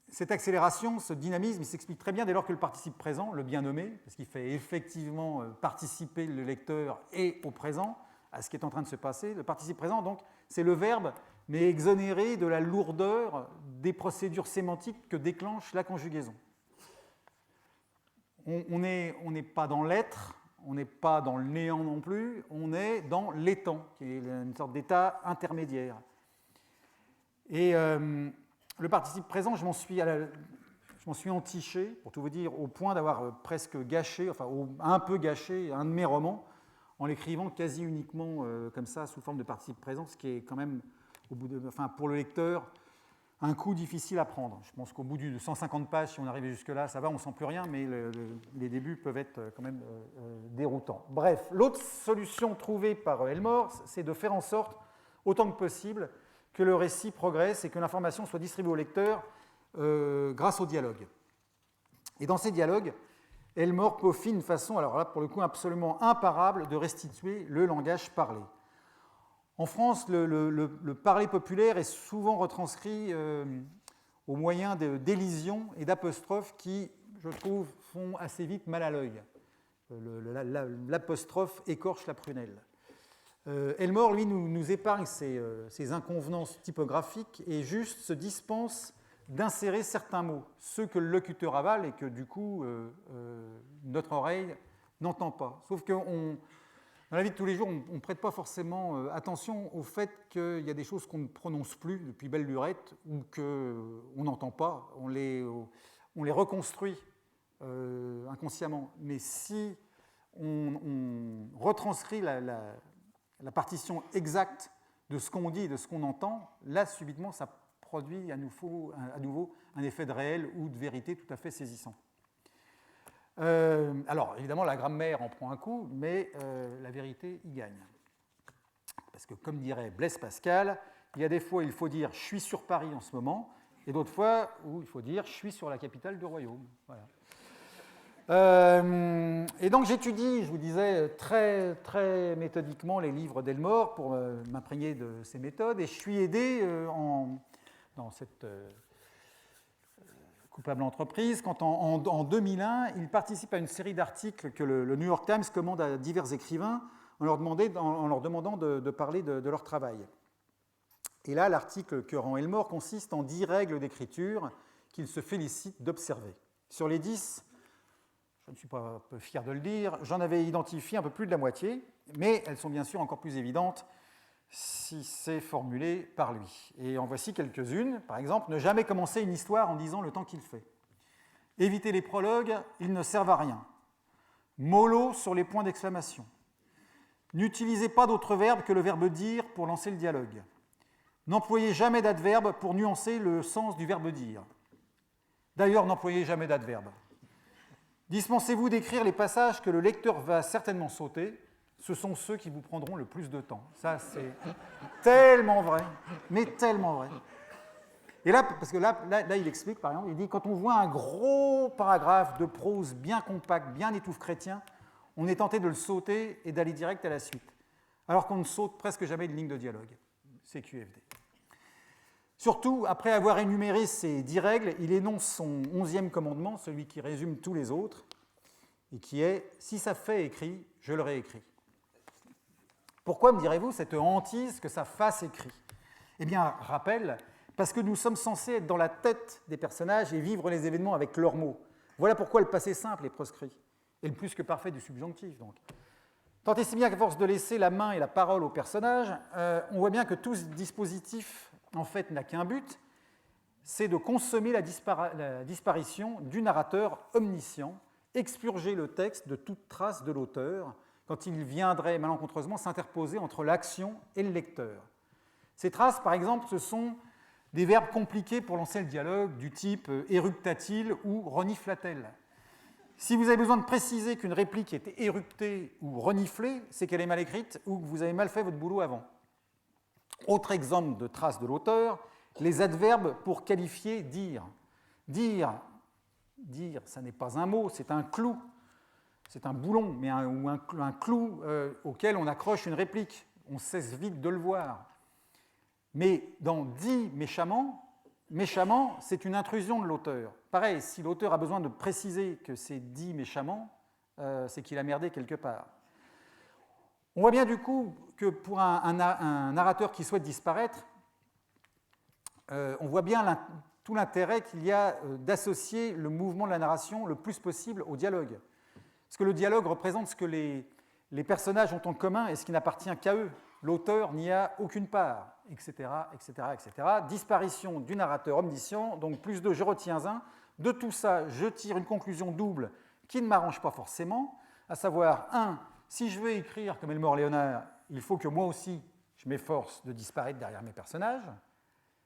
Cette accélération, ce dynamisme, il s'explique très bien dès lors que le participe présent, le bien nommé, parce qu'il fait effectivement participer le lecteur et au présent, à ce qui est en train de se passer, le participe présent, donc, c'est le verbe, mais exonéré de la lourdeur des procédures sémantiques que déclenche la conjugaison. On n'est pas dans l'être, on n'est pas dans le néant non plus, on est dans l'étant, qui est une sorte d'état intermédiaire. Et le participe présent, je m'en suis entiché, pour tout vous dire, au point d'avoir presque gâché, enfin un peu gâché, un de mes romans, en l'écrivant quasi uniquement comme ça, sous forme de participe présent, ce qui est quand même, pour le lecteur, un coup difficile à prendre. Je pense qu'au bout de 150 pages, si on arrivait jusque-là, ça va, on ne sent plus rien, mais les débuts peuvent être quand même déroutants. Bref, l'autre solution trouvée par Elmore, c'est de faire en sorte, autant que possible, que le récit progresse et que l'information soit distribuée au lecteur grâce au dialogue. Et dans ces dialogues, Elmore peaufine une façon, alors là, pour le coup, absolument imparable de restituer le langage parlé. En France, le parler populaire est souvent retranscrit au moyen d'élisions et d'apostrophes qui, je trouve, font assez vite mal à l'œil. L'apostrophe écorche la prunelle. Elmore, lui, nous épargne ces inconvenances typographiques et juste se dispense d'insérer certains mots, ceux que le locuteur avale et que, du coup, notre oreille n'entend pas. Sauf que dans la vie de tous les jours, on ne prête pas forcément attention au fait qu'il y a des choses qu'on ne prononce plus depuis belle lurette ou qu'on n'entend pas. On les reconstruit inconsciemment. Mais si on retranscrit la partition exacte de ce qu'on dit et de ce qu'on entend, là, subitement, ça produit à nouveau un effet de réel ou de vérité tout à fait saisissant. Alors, évidemment, la grammaire en prend un coup, mais la vérité y gagne. Parce que, comme dirait Blaise Pascal, il y a des fois où il faut dire « je suis sur Paris en ce moment », et d'autres fois où il faut dire « je suis sur la capitale du royaume ». Voilà. Et donc j'étudie, je vous disais, très, très méthodiquement les livres d'Elmore pour m'imprégner de ces méthodes, et je suis aidé dans cette coupable entreprise quand en 2001, il participe à une série d'articles que le New York Times commande à divers écrivains en leur demandant de parler de leur travail. Et là, l'article que rend Elmore consiste en 10 règles d'écriture qu'il se félicite d'observer. Sur les 10, je ne suis pas un peu fier de le dire, j'en avais identifié un peu plus de la moitié, mais elles sont bien sûr encore plus évidentes si c'est formulé par lui. Et en voici quelques-unes. Par exemple, ne jamais commencer une histoire en disant le temps qu'il fait. Éviter les prologues, ils ne servent à rien. Mollo sur les points d'exclamation. N'utilisez pas d'autre verbe que le verbe dire pour lancer le dialogue. N'employez jamais d'adverbe pour nuancer le sens du verbe dire. D'ailleurs, n'employez jamais d'adverbe. Dispensez-vous d'écrire les passages que le lecteur va certainement sauter. Ce sont ceux qui vous prendront le plus de temps. Ça, c'est tellement vrai, mais tellement vrai. Et là, parce que là, il explique, par exemple, il dit, quand on voit un gros paragraphe de prose bien compact, bien étouffe chrétien, on est tenté de le sauter et d'aller direct à la suite, alors qu'on ne saute presque jamais de ligne de dialogue. C'est QFD. Surtout, après avoir énuméré ces 10 règles, il énonce son 11e commandement, celui qui résume tous les autres, et qui est « Si ça fait écrit, je le réécris ». Pourquoi, me direz-vous, cette hantise que ça fasse écrit? Eh bien, rappel, parce que nous sommes censés être dans la tête des personnages et vivre les événements avec leurs mots. Voilà pourquoi le passé simple est proscrit, et le plus que parfait du subjonctif, donc. Tant et si bien qu'à force de laisser la main et la parole aux personnages, on voit bien que tout ce dispositif, en fait, n'a qu'un but, c'est de consommer la disparition du narrateur omniscient, expurger le texte de toute trace de l'auteur, quand il viendrait malencontreusement s'interposer entre l'action et le lecteur. Ces traces, par exemple, ce sont des verbes compliqués pour lancer le dialogue, du type éructa-t-il ou renifla-t-elle. Si vous avez besoin de préciser qu'une réplique est éruptée ou reniflée, c'est qu'elle est mal écrite ou que vous avez mal fait votre boulot avant. Autre exemple de traces de l'auteur, les adverbes pour qualifier dire. Dire, ça n'est pas un mot, c'est un clou. C'est un boulon, mais un clou auquel on accroche une réplique. On cesse vite de le voir. Mais dans dit méchamment, méchamment, c'est une intrusion de l'auteur. Pareil, si l'auteur a besoin de préciser que c'est dit méchamment, c'est qu'il a merdé quelque part. On voit bien du coup que pour un narrateur qui souhaite disparaître, on voit bien tout l'intérêt qu'il y a d'associer le mouvement de la narration le plus possible au dialogue. Parce que le dialogue représente ce que les personnages ont en commun et ce qui n'appartient qu'à eux. L'auteur n'y a aucune part, etc., etc., etc. Disparition du narrateur omniscient, donc plus de je retiens un. De tout ça, je tire une conclusion double qui ne m'arrange pas forcément, à savoir, 1, si je veux écrire comme Elmore Leonard, il faut que moi aussi, je m'efforce de disparaître derrière mes personnages.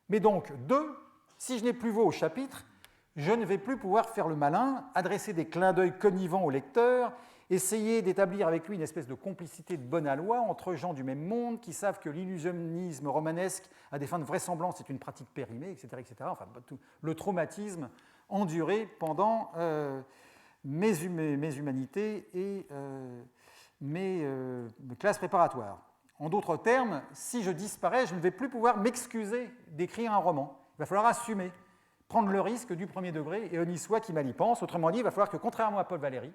Mais donc, 2, si je n'ai plus voix au chapitre, je ne vais plus pouvoir faire le malin, adresser des clins d'œil connivants au lecteur, essayer d'établir avec lui une espèce de complicité de bonne aloi entre gens du même monde qui savent que l'illusionnisme romanesque, à des fins de vraisemblance, est une pratique périmée, etc., etc. Enfin, tout le traumatisme enduré pendant mes humanités et mes classes préparatoires. En d'autres termes, si je disparais, je ne vais plus pouvoir m'excuser d'écrire un roman. Il va falloir assumer, prendre le risque du premier degré, et honni soit qui mal y pense. Autrement dit, il va falloir que, contrairement à Paul Valéry,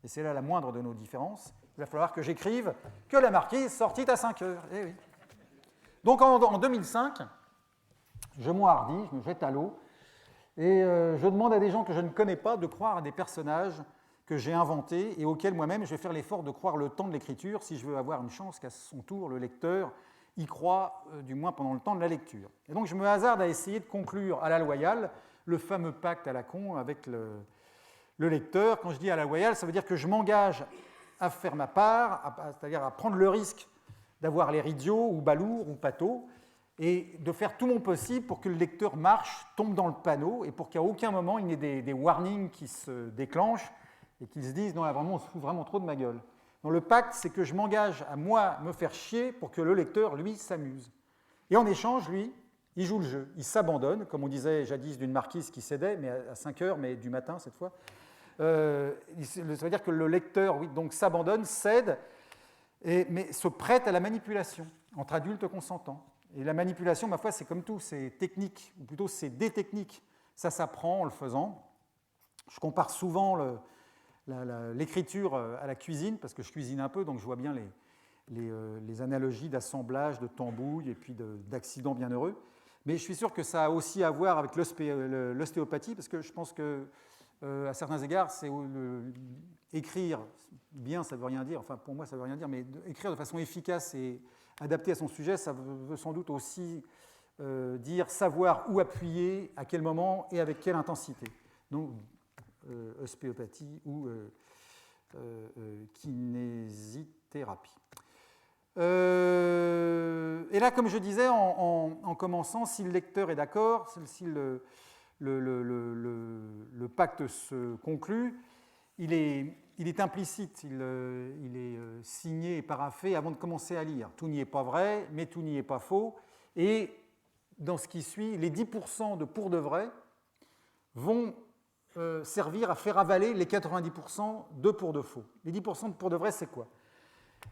et c'est là la moindre de nos différences, il va falloir que j'écrive que la marquise sortit à 5 heures. Eh oui. Donc en 2005, je m'enhardis, je me jette à l'eau, et je demande à des gens que je ne connais pas de croire à des personnages que j'ai inventés et auxquels moi-même je vais faire l'effort de croire le temps de l'écriture si je veux avoir une chance qu'à son tour le lecteur y croit, du moins pendant le temps de la lecture. Et donc je me hasarde à essayer de conclure à la loyale le fameux pacte à la con avec le lecteur. Quand je dis à la loyale, ça veut dire que je m'engage à faire ma part, c'est-à-dire à prendre le risque d'avoir l'air idiot ou balourd ou pâteau, et de faire tout mon possible pour que le lecteur marche, tombe dans le panneau, et pour qu'à aucun moment il n'y ait des warnings qui se déclenchent et qu'ils se disent « non, là, vraiment, on se fout vraiment trop de ma gueule ». Donc le pacte, c'est que je m'engage à moi me faire chier pour que le lecteur, lui, s'amuse. Et en échange, lui, il joue le jeu, il s'abandonne, comme on disait jadis d'une marquise qui cédait, mais à 5 heures, mais du matin cette fois. Ça veut dire que le lecteur, oui, donc s'abandonne, cède, mais se prête à la manipulation entre adultes consentants. Et la manipulation, ma foi, c'est comme tout, c'est technique, ou plutôt c'est des techniques. Ça s'apprend en le faisant. Je compare souvent l'écriture à la cuisine, parce que je cuisine un peu, donc je vois bien les analogies d'assemblage, de tambouille et puis d'accidents bienheureux. Mais je suis sûr que ça a aussi à voir avec l'ostéopathie, parce que je pense que, à certains égards, écrire bien, ça ne veut rien dire, enfin pour moi ça ne veut rien dire, mais écrire de façon efficace et adaptée à son sujet, ça veut sans doute aussi dire savoir où appuyer, à quel moment et avec quelle intensité. Donc, ostéopathie ou kinésithérapie. Et là, comme je disais en commençant, si le lecteur est d'accord, si le pacte se conclut, il est implicite, il est signé et paraphé avant de commencer à lire. Tout n'y est pas vrai, mais tout n'y est pas faux. Et dans ce qui suit, les 10% de pour de vrai vont servir à faire avaler les 90% de pour de faux. Les 10% de pour de vrai, c'est quoi?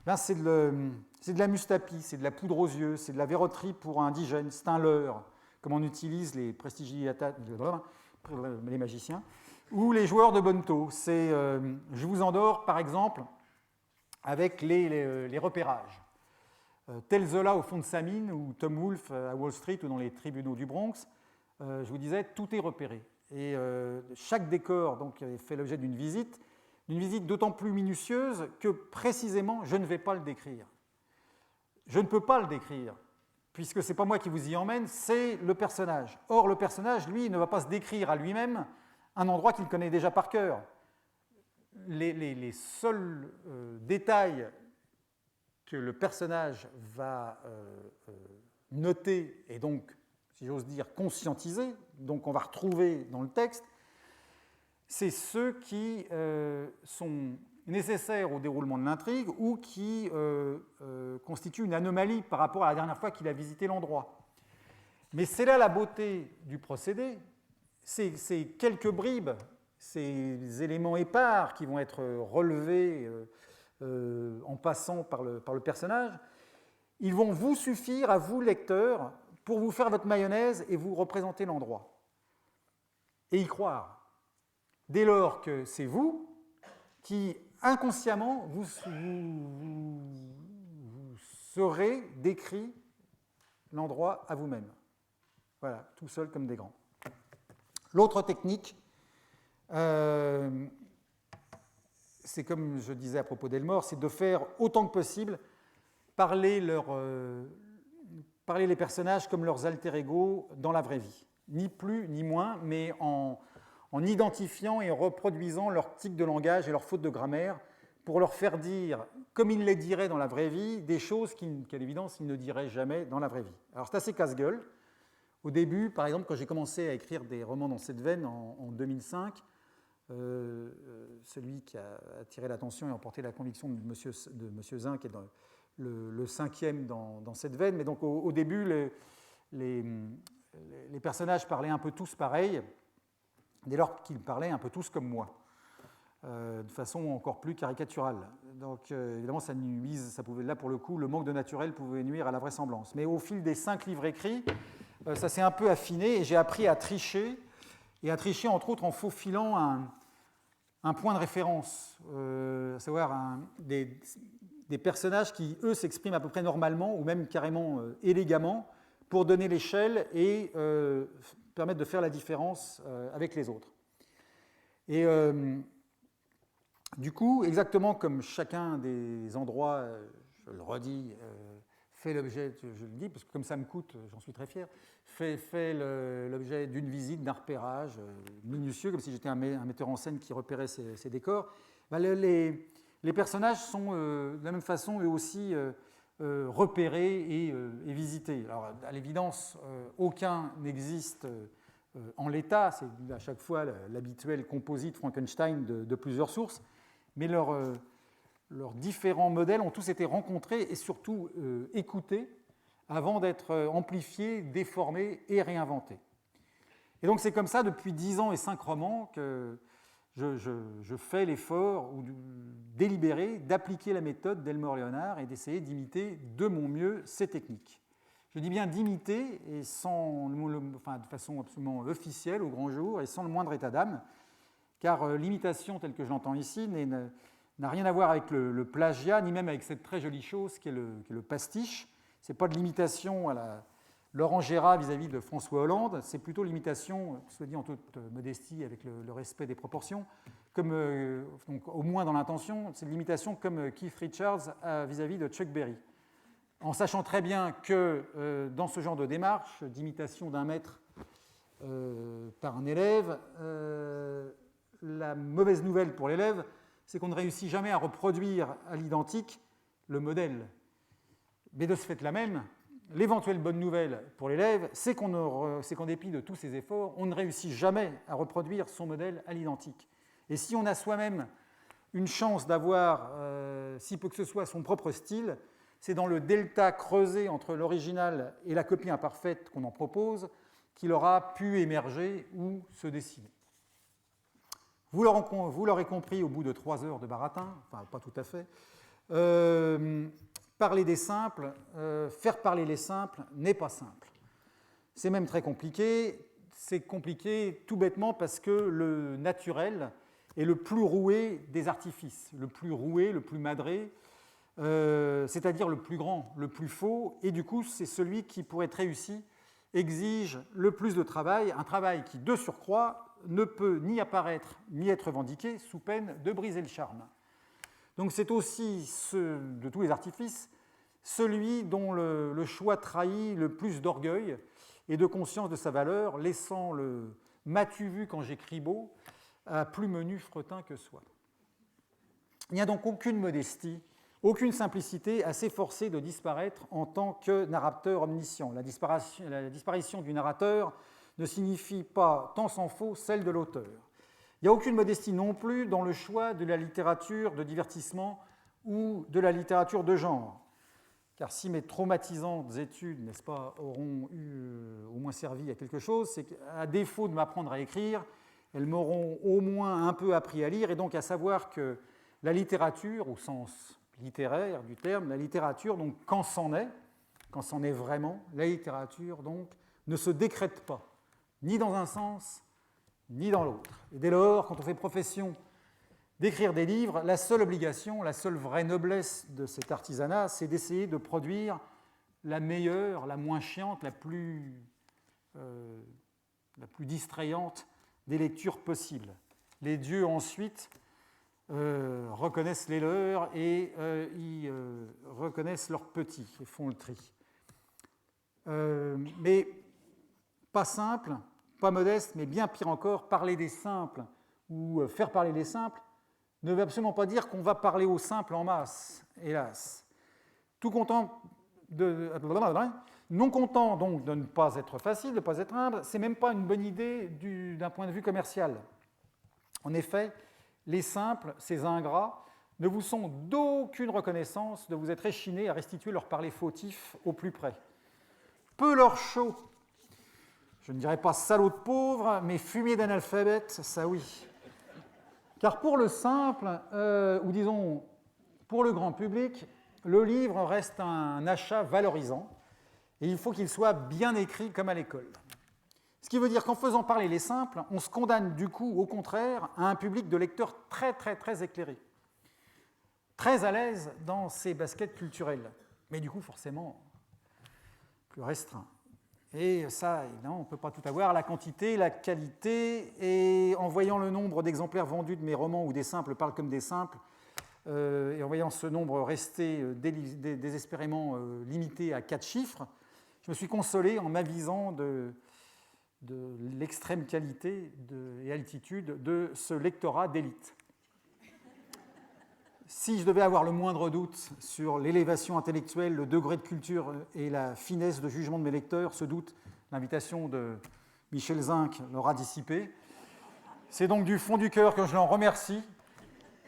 Ben, c'est de la mustapie, c'est de la poudre aux yeux, c'est de la verroterie pour un indigène, c'est un leurre, comme on utilise les prestigitateurs, les magiciens, ou les joueurs de bonneteau. C'est je vous endors, par exemple, avec les repérages. Tel Zola au fond de sa mine, ou Tom Wolfe à Wall Street, ou dans les tribunaux du Bronx, je vous disais, tout est repéré. Et chaque décor donc, fait l'objet d'une visite d'autant plus minutieuse que précisément je ne vais pas le décrire. Je ne peux pas le décrire, puisque ce n'est pas moi qui vous y emmène, c'est le personnage. Or, le personnage, lui, ne va pas se décrire à lui-même un endroit qu'il connaît déjà par cœur. Les seuls détails que le personnage va noter et donc, si j'ose dire, conscientiser, donc on va retrouver dans le texte, c'est ceux qui sont nécessaires au déroulement de l'intrigue ou qui constituent une anomalie par rapport à la dernière fois qu'il a visité l'endroit. Mais c'est là la beauté du procédé, c'est quelques bribes, ces éléments épars qui vont être relevés en passant par le personnage, ils vont vous suffire à vous, lecteurs, pour vous faire votre mayonnaise et vous représenter l'endroit. Et y croire. Dès lors que c'est vous qui, inconsciemment, vous saurez décrit l'endroit à vous-même. Voilà, tout seul comme des grands. L'autre technique, c'est comme je disais à propos d'Elmore, c'est de faire autant que possible parler les personnages comme leurs alter-ego dans la vraie vie. Ni plus ni moins, mais en identifiant et en reproduisant leurs tics de langage et leurs fautes de grammaire pour leur faire dire, comme ils les diraient dans la vraie vie, des choses qu'à l'évidence, ils ne diraient jamais dans la vraie vie. Alors c'est assez casse-gueule. Au début, par exemple, quand j'ai commencé à écrire des romans dans cette veine en 2005, celui qui a attiré l'attention et emporté la conviction de Monsieur Zin, qui est le cinquième dans cette veine, mais donc au début, les personnages parlaient un peu tous pareil, dès lors qu'ils parlaient un peu tous comme moi, de façon encore plus caricaturale. Donc évidemment, ça pouvait, là pour le coup, le manque de naturel pouvait nuire à la vraisemblance. Mais au fil des 5 livres écrits, ça s'est un peu affiné et j'ai appris à tricher, et à tricher entre autres en faufilant un point de référence, à savoir des personnages qui, eux, s'expriment à peu près normalement ou même carrément élégamment pour donner l'échelle et permettre de faire la différence avec les autres. Et du coup, exactement comme chacun des endroits, je le redis, fait l'objet, je le dis parce que comme ça me coûte, j'en suis très fier, fait l'objet d'une visite, d'un repérage minutieux, comme si j'étais un metteur en scène qui repérait ces décors, ben les personnages sont de la même façon eux aussi repérés et visités. Alors à l'évidence, aucun n'existe en l'état, c'est à chaque fois l'habituel composite Frankenstein de plusieurs sources, mais leurs différents modèles ont tous été rencontrés et surtout écoutés avant d'être amplifiés, déformés et réinventés. Et donc c'est comme ça depuis 10 ans et 5 romans que je fais l'effort délibéré d'appliquer la méthode d'Elmore-Leonard et d'essayer d'imiter de mon mieux ces techniques. Je dis bien d'imiter, et de façon absolument officielle, au grand jour, et sans le moindre état d'âme, car l'imitation telle que je l'entends ici n'a rien à voir avec le plagiat, ni même avec cette très jolie chose qui est le pastiche. Ce n'est pas de l'imitation à la Laurent Gérard vis-à-vis de François Hollande, c'est plutôt l'imitation, soit dit en toute modestie, avec le respect des proportions, comme, donc, au moins dans l'intention, c'est de l'imitation comme Keith Richards vis-à-vis de Chuck Berry. En sachant très bien que dans ce genre de démarche d'imitation d'un maître par un élève, la mauvaise nouvelle pour l'élève, c'est qu'on ne réussit jamais à reproduire à l'identique le modèle. Mais de ce fait-là même, l'éventuelle bonne nouvelle pour l'élève, c'est qu'en dépit de tous ses efforts, on ne réussit jamais à reproduire son modèle à l'identique. Et si on a soi-même une chance d'avoir, si peu que ce soit, son propre style, c'est dans le delta creusé entre l'original et la copie imparfaite qu'on en propose qu'il aura pu émerger ou se dessiner. Vous l'aurez compris au bout de 3 heures de baratin, enfin pas tout à fait, parler des simples, faire parler les simples n'est pas simple. C'est même très compliqué. C'est compliqué tout bêtement parce que le naturel est le plus roué des artifices, le plus roué, le plus madré, c'est-à-dire le plus grand, le plus faux, et du coup c'est celui qui, pour être réussi, exige le plus de travail, un travail qui, de surcroît, ne peut ni apparaître ni être revendiqué sous peine de briser le charme. Donc c'est aussi, de tous les artifices, celui dont le choix trahit le plus d'orgueil et de conscience de sa valeur, laissant le « m'as-tu vu quand j'écris beau » à plus menu fretin que soi. Il n'y a donc aucune modestie, aucune simplicité à s'efforcer de disparaître en tant que narrateur omniscient. La disparition du narrateur ne signifie pas, tant s'en faut, celle de l'auteur. Il n'y a aucune modestie non plus dans le choix de la littérature de divertissement ou de la littérature de genre. Car si mes traumatisantes études, n'est-ce pas, auront au moins servi à quelque chose, c'est qu'à défaut de m'apprendre à écrire, elles m'auront au moins un peu appris à lire, et donc à savoir que la littérature, au sens littéraire du terme, la littérature, donc quand c'en est vraiment, la littérature donc ne se décrète pas, ni dans un sens, ni dans l'autre. Et dès lors, quand on fait profession d'écrire des livres, la seule obligation, la seule vraie noblesse de cet artisanat, c'est d'essayer de produire la meilleure, la moins chiante, la plus distrayante des lectures possibles. Les dieux ensuite reconnaissent les leurs et ils reconnaissent leurs petits et font le tri. Mais pas simple, pas modeste, mais bien pire encore, parler des simples ou faire parler les simples ne veut absolument pas dire qu'on va parler aux simples en masse, hélas. Non content donc de ne pas être facile, de ne pas être humble, c'est même pas une bonne idée d'un point de vue commercial. En effet, les simples, ces ingrats, ne vous sont d'aucune reconnaissance de vous être échinés à restituer leur parler fautif au plus près. Peu leur chaud, je ne dirais pas salaud de pauvre, mais fumier d'analphabète, ça oui. Car pour le simple, ou disons pour le grand public, le livre reste un achat valorisant et il faut qu'il soit bien écrit comme à l'école. Ce qui veut dire qu'en faisant parler les simples, on se condamne du coup, au contraire, à un public de lecteurs très très très éclairé, très à l'aise dans ses baskets culturelles, mais du coup forcément plus restreint. Et ça, évidemment, on ne peut pas tout avoir, la quantité, la qualité, et en voyant le nombre d'exemplaires vendus de mes romans où des simples parlent comme des simples, et en voyant ce nombre rester désespérément limité à 4 chiffres, je me suis consolé en m'avisant de l'extrême qualité et altitude de ce lectorat d'élite. Si je devais avoir le moindre doute sur l'élévation intellectuelle, le degré de culture et la finesse de jugement de mes lecteurs, ce doute, l'invitation de Michel Zinc l'aura dissipé. C'est donc du fond du cœur que je l'en remercie.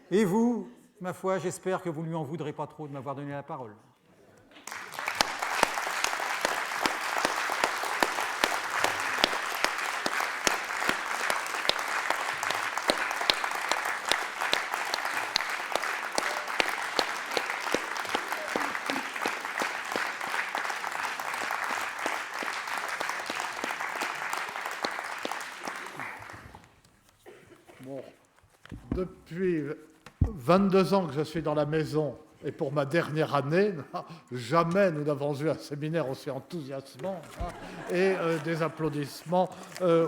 Et vous, ma foi, j'espère que vous ne lui en voudrez pas trop de m'avoir donné la parole. depuis 22 ans que je suis dans la maison, et pour ma dernière année, jamais nous n'avons eu un séminaire aussi enthousiasmant et des applaudissements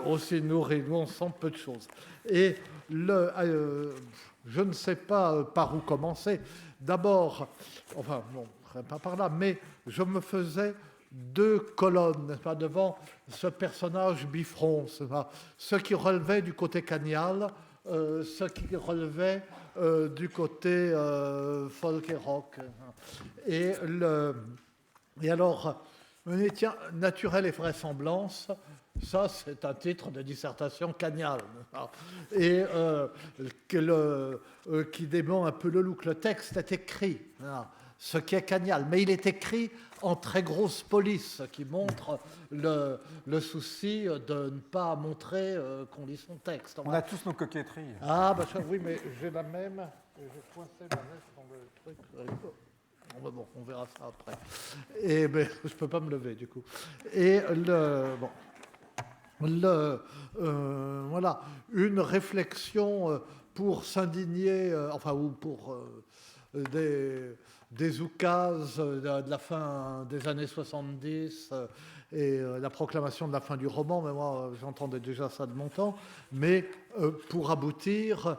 aussi nourris. Nous, on sent peu de choses. Et je ne sais pas par où commencer. D'abord, enfin, bon, pas par là, mais je me faisais 2 colonnes, n'est-ce pas, devant ce personnage bifront, ce qui relevait du côté canial, ce qui relevait du côté folk et rock. Et alors, tiens, naturel et vraisemblance, ça c'est un titre de dissertation caniale. Et qui dément un peu le look. Le texte est écrit, ce qui est canial, mais il est écrit en très grosse police, qui montre le souci de ne pas montrer qu'on lit son texte. On a tous nos coquetteries. Ah, bah ça, oui, mais j'ai la même. J'ai coincé la même dans le truc. Bon, on verra ça après. Et ben, je ne peux pas me lever, du coup. Et voilà, une réflexion pour s'indigner, enfin, ou pour des oukases de la fin des années 70 et la proclamation de la fin du roman, mais moi j'entendais déjà ça de mon temps, mais pour aboutir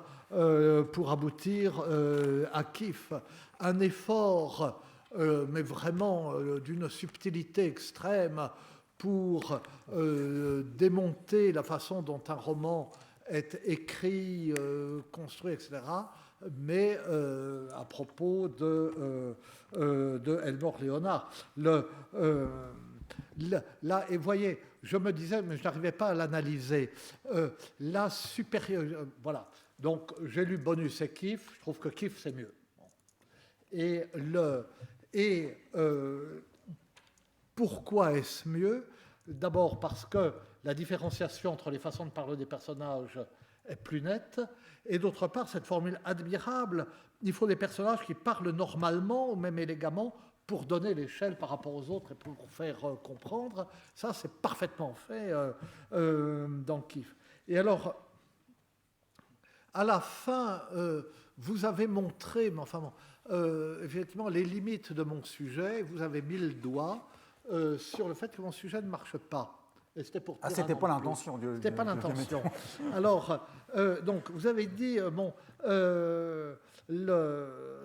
à Kif, un effort, mais vraiment d'une subtilité extrême pour démonter la façon dont un roman est écrit, construit, etc., mais à propos de Elmore Leonard. Là, et voyez, je me disais, mais je n'arrivais pas à l'analyser, la supérieure... voilà, donc j'ai lu Bonus et Kif, je trouve que Kif c'est mieux. Et pourquoi est-ce mieux? D'abord parce que la différenciation entre les façons de parler des personnages est plus nette, et d'autre part, cette formule admirable, il faut des personnages qui parlent normalement, ou même élégamment, pour donner l'échelle par rapport aux autres et pour faire comprendre. Ça, c'est parfaitement fait dans Kif. Et alors, à la fin, vous avez montré, mais enfin, effectivement, les limites de mon sujet, vous avez mis le doigt sur le fait que mon sujet ne marche pas. C'était pas l'intention. C'était pas l'intention. Alors, donc, vous avez dit,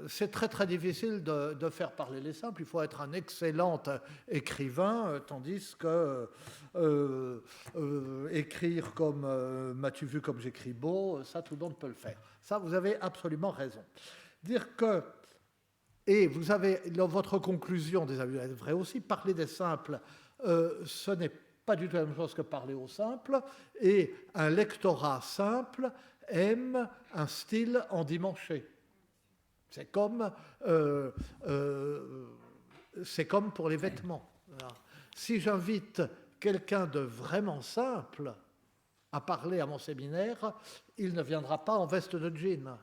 c'est très très difficile de faire parler les simples. Il faut être un excellent écrivain, tandis que écrire comme m'as-tu vu comme j'écris beau, ça tout le monde peut le faire. Ça, vous avez absolument raison. Dire que, et vous avez, dans votre conclusion des avis, est vrai aussi, parler des simples, ce n'est pas du tout la même chose que parler au simple, et un lectorat simple aime un style endimanché. C'est comme pour les vêtements. Voilà. Si j'invite quelqu'un de vraiment simple à parler à mon séminaire, il ne viendra pas en veste de jean.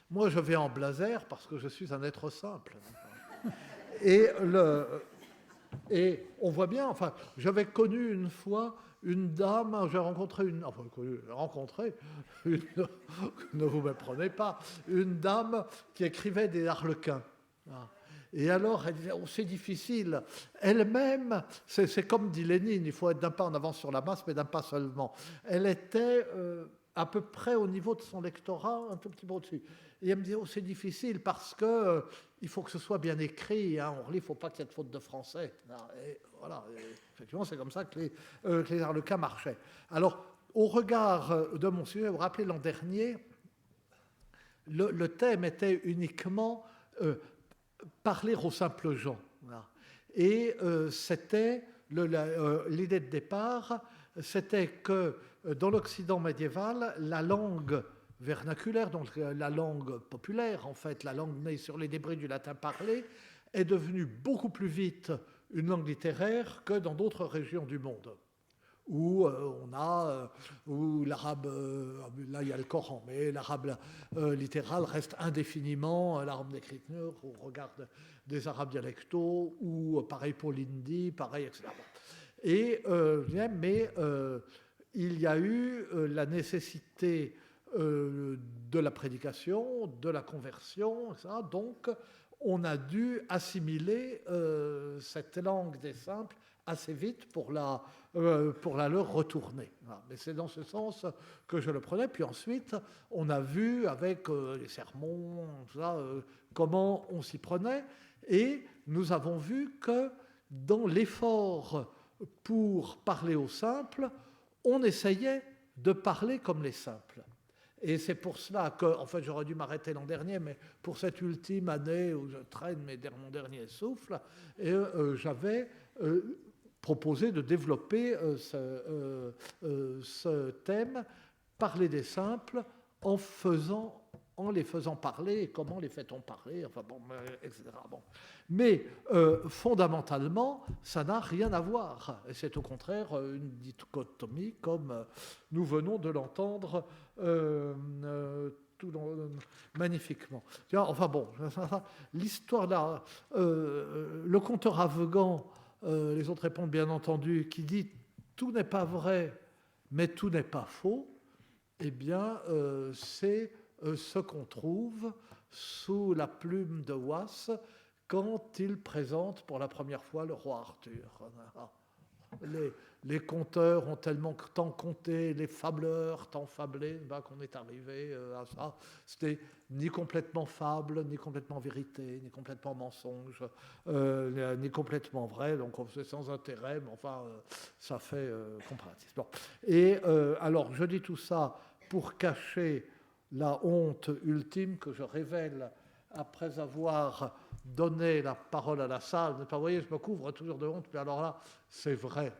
Moi, je vais en blazer parce que je suis un être simple. Et on voit bien, enfin, j'avais connu une fois une dame, j'ai rencontré une, enfin, ne vous méprenez pas, une dame qui écrivait des harlequins. Et alors, elle disait, oh, c'est difficile. Elle-même, c'est comme dit Lénine, il faut être d'un pas en avance sur la masse, mais d'un pas seulement. Elle était à peu près au niveau de son lectorat, un tout petit peu au-dessus. Et elle me disait, oh, c'est difficile parce que il faut que ce soit bien écrit. Hein, on relit, il ne faut pas qu'il y ait de faute de français. Et voilà, et effectivement, c'est comme ça que les harlequins marchaient. Alors, au regard de mon sujet, vous vous rappelez, l'an dernier, le thème était uniquement parler aux simples gens. Voilà. Et c'était l'idée de départ, c'était que dans l'Occident médiéval, la langue vernaculaire, donc la langue populaire, en fait, la langue née sur les débris du latin parlé, est devenue beaucoup plus vite une langue littéraire que dans d'autres régions du monde, où où l'arabe, là il y a le Coran, mais l'arabe littéral reste indéfiniment l'arabe d'écriture au regard des arabes dialectaux, ou pareil pour l'hindi, pareil, etc. Et, mais il y a eu la nécessité de la prédication, de la conversion, etc. Donc, on a dû assimiler cette langue des simples assez vite pour la leur retourner. Voilà. Mais c'est dans ce sens que je le prenais. Puis ensuite, on a vu avec les sermons, tout ça, comment on s'y prenait. Et nous avons vu que dans l'effort pour parler aux simples, on essayait de parler comme les simples. Et c'est pour cela que, en fait, j'aurais dû m'arrêter l'an dernier, mais pour cette ultime année où je traîne mon dernier souffle, j'avais proposé de développer ce thème, parler des simples, en les faisant parler, et comment les fait-on parler, enfin bon, etc. Bon. Mais fondamentalement, ça n'a rien à voir. Et c'est au contraire une dichotomie, comme nous venons de l'entendre magnifiquement. Enfin bon, l'histoire là, le conteur afghan, les autres répondent bien entendu, qui dit tout n'est pas vrai, mais tout n'est pas faux. Eh bien, c'est ce qu'on trouve sous la plume de Wass quand il présente pour la première fois le roi Arthur. Les conteurs ont tellement tant compté, les fableurs tant fablé, qu'on est arrivé à ça. C'était ni complètement fable, ni complètement vérité, ni complètement mensonge, ni complètement vrai. Donc on faisait sans intérêt, mais enfin, ça fait comparatif. Bon. Et alors, je dis tout ça pour cacher la honte ultime que je révèle après avoir donné la parole à la salle. Vous voyez, je me couvre toujours de honte, mais alors là, c'est vrai.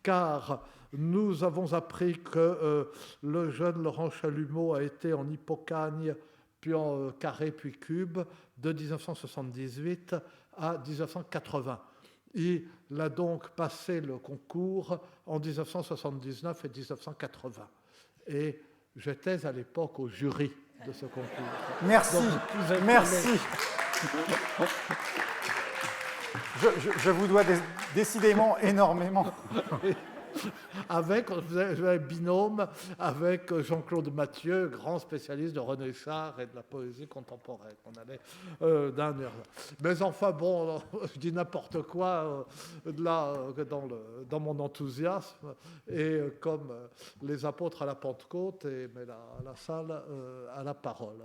Car nous avons appris que le jeune Laurent Chalumeau a été en Hippocagne, puis en carré, puis cube, de 1978 à 1980. Il a donc passé le concours en 1979 et 1980. Et j'étais à l'époque au jury de ce concours. Merci, merci. Je vous dois décidément énormément. Avec un binôme avec Jean-Claude Mathieu, grand spécialiste de René Char et de la poésie contemporaine. On allait d'un heure. Mais enfin, bon, je dis n'importe quoi là, dans mon enthousiasme, et comme les apôtres à la Pentecôte, mais la salle à la parole.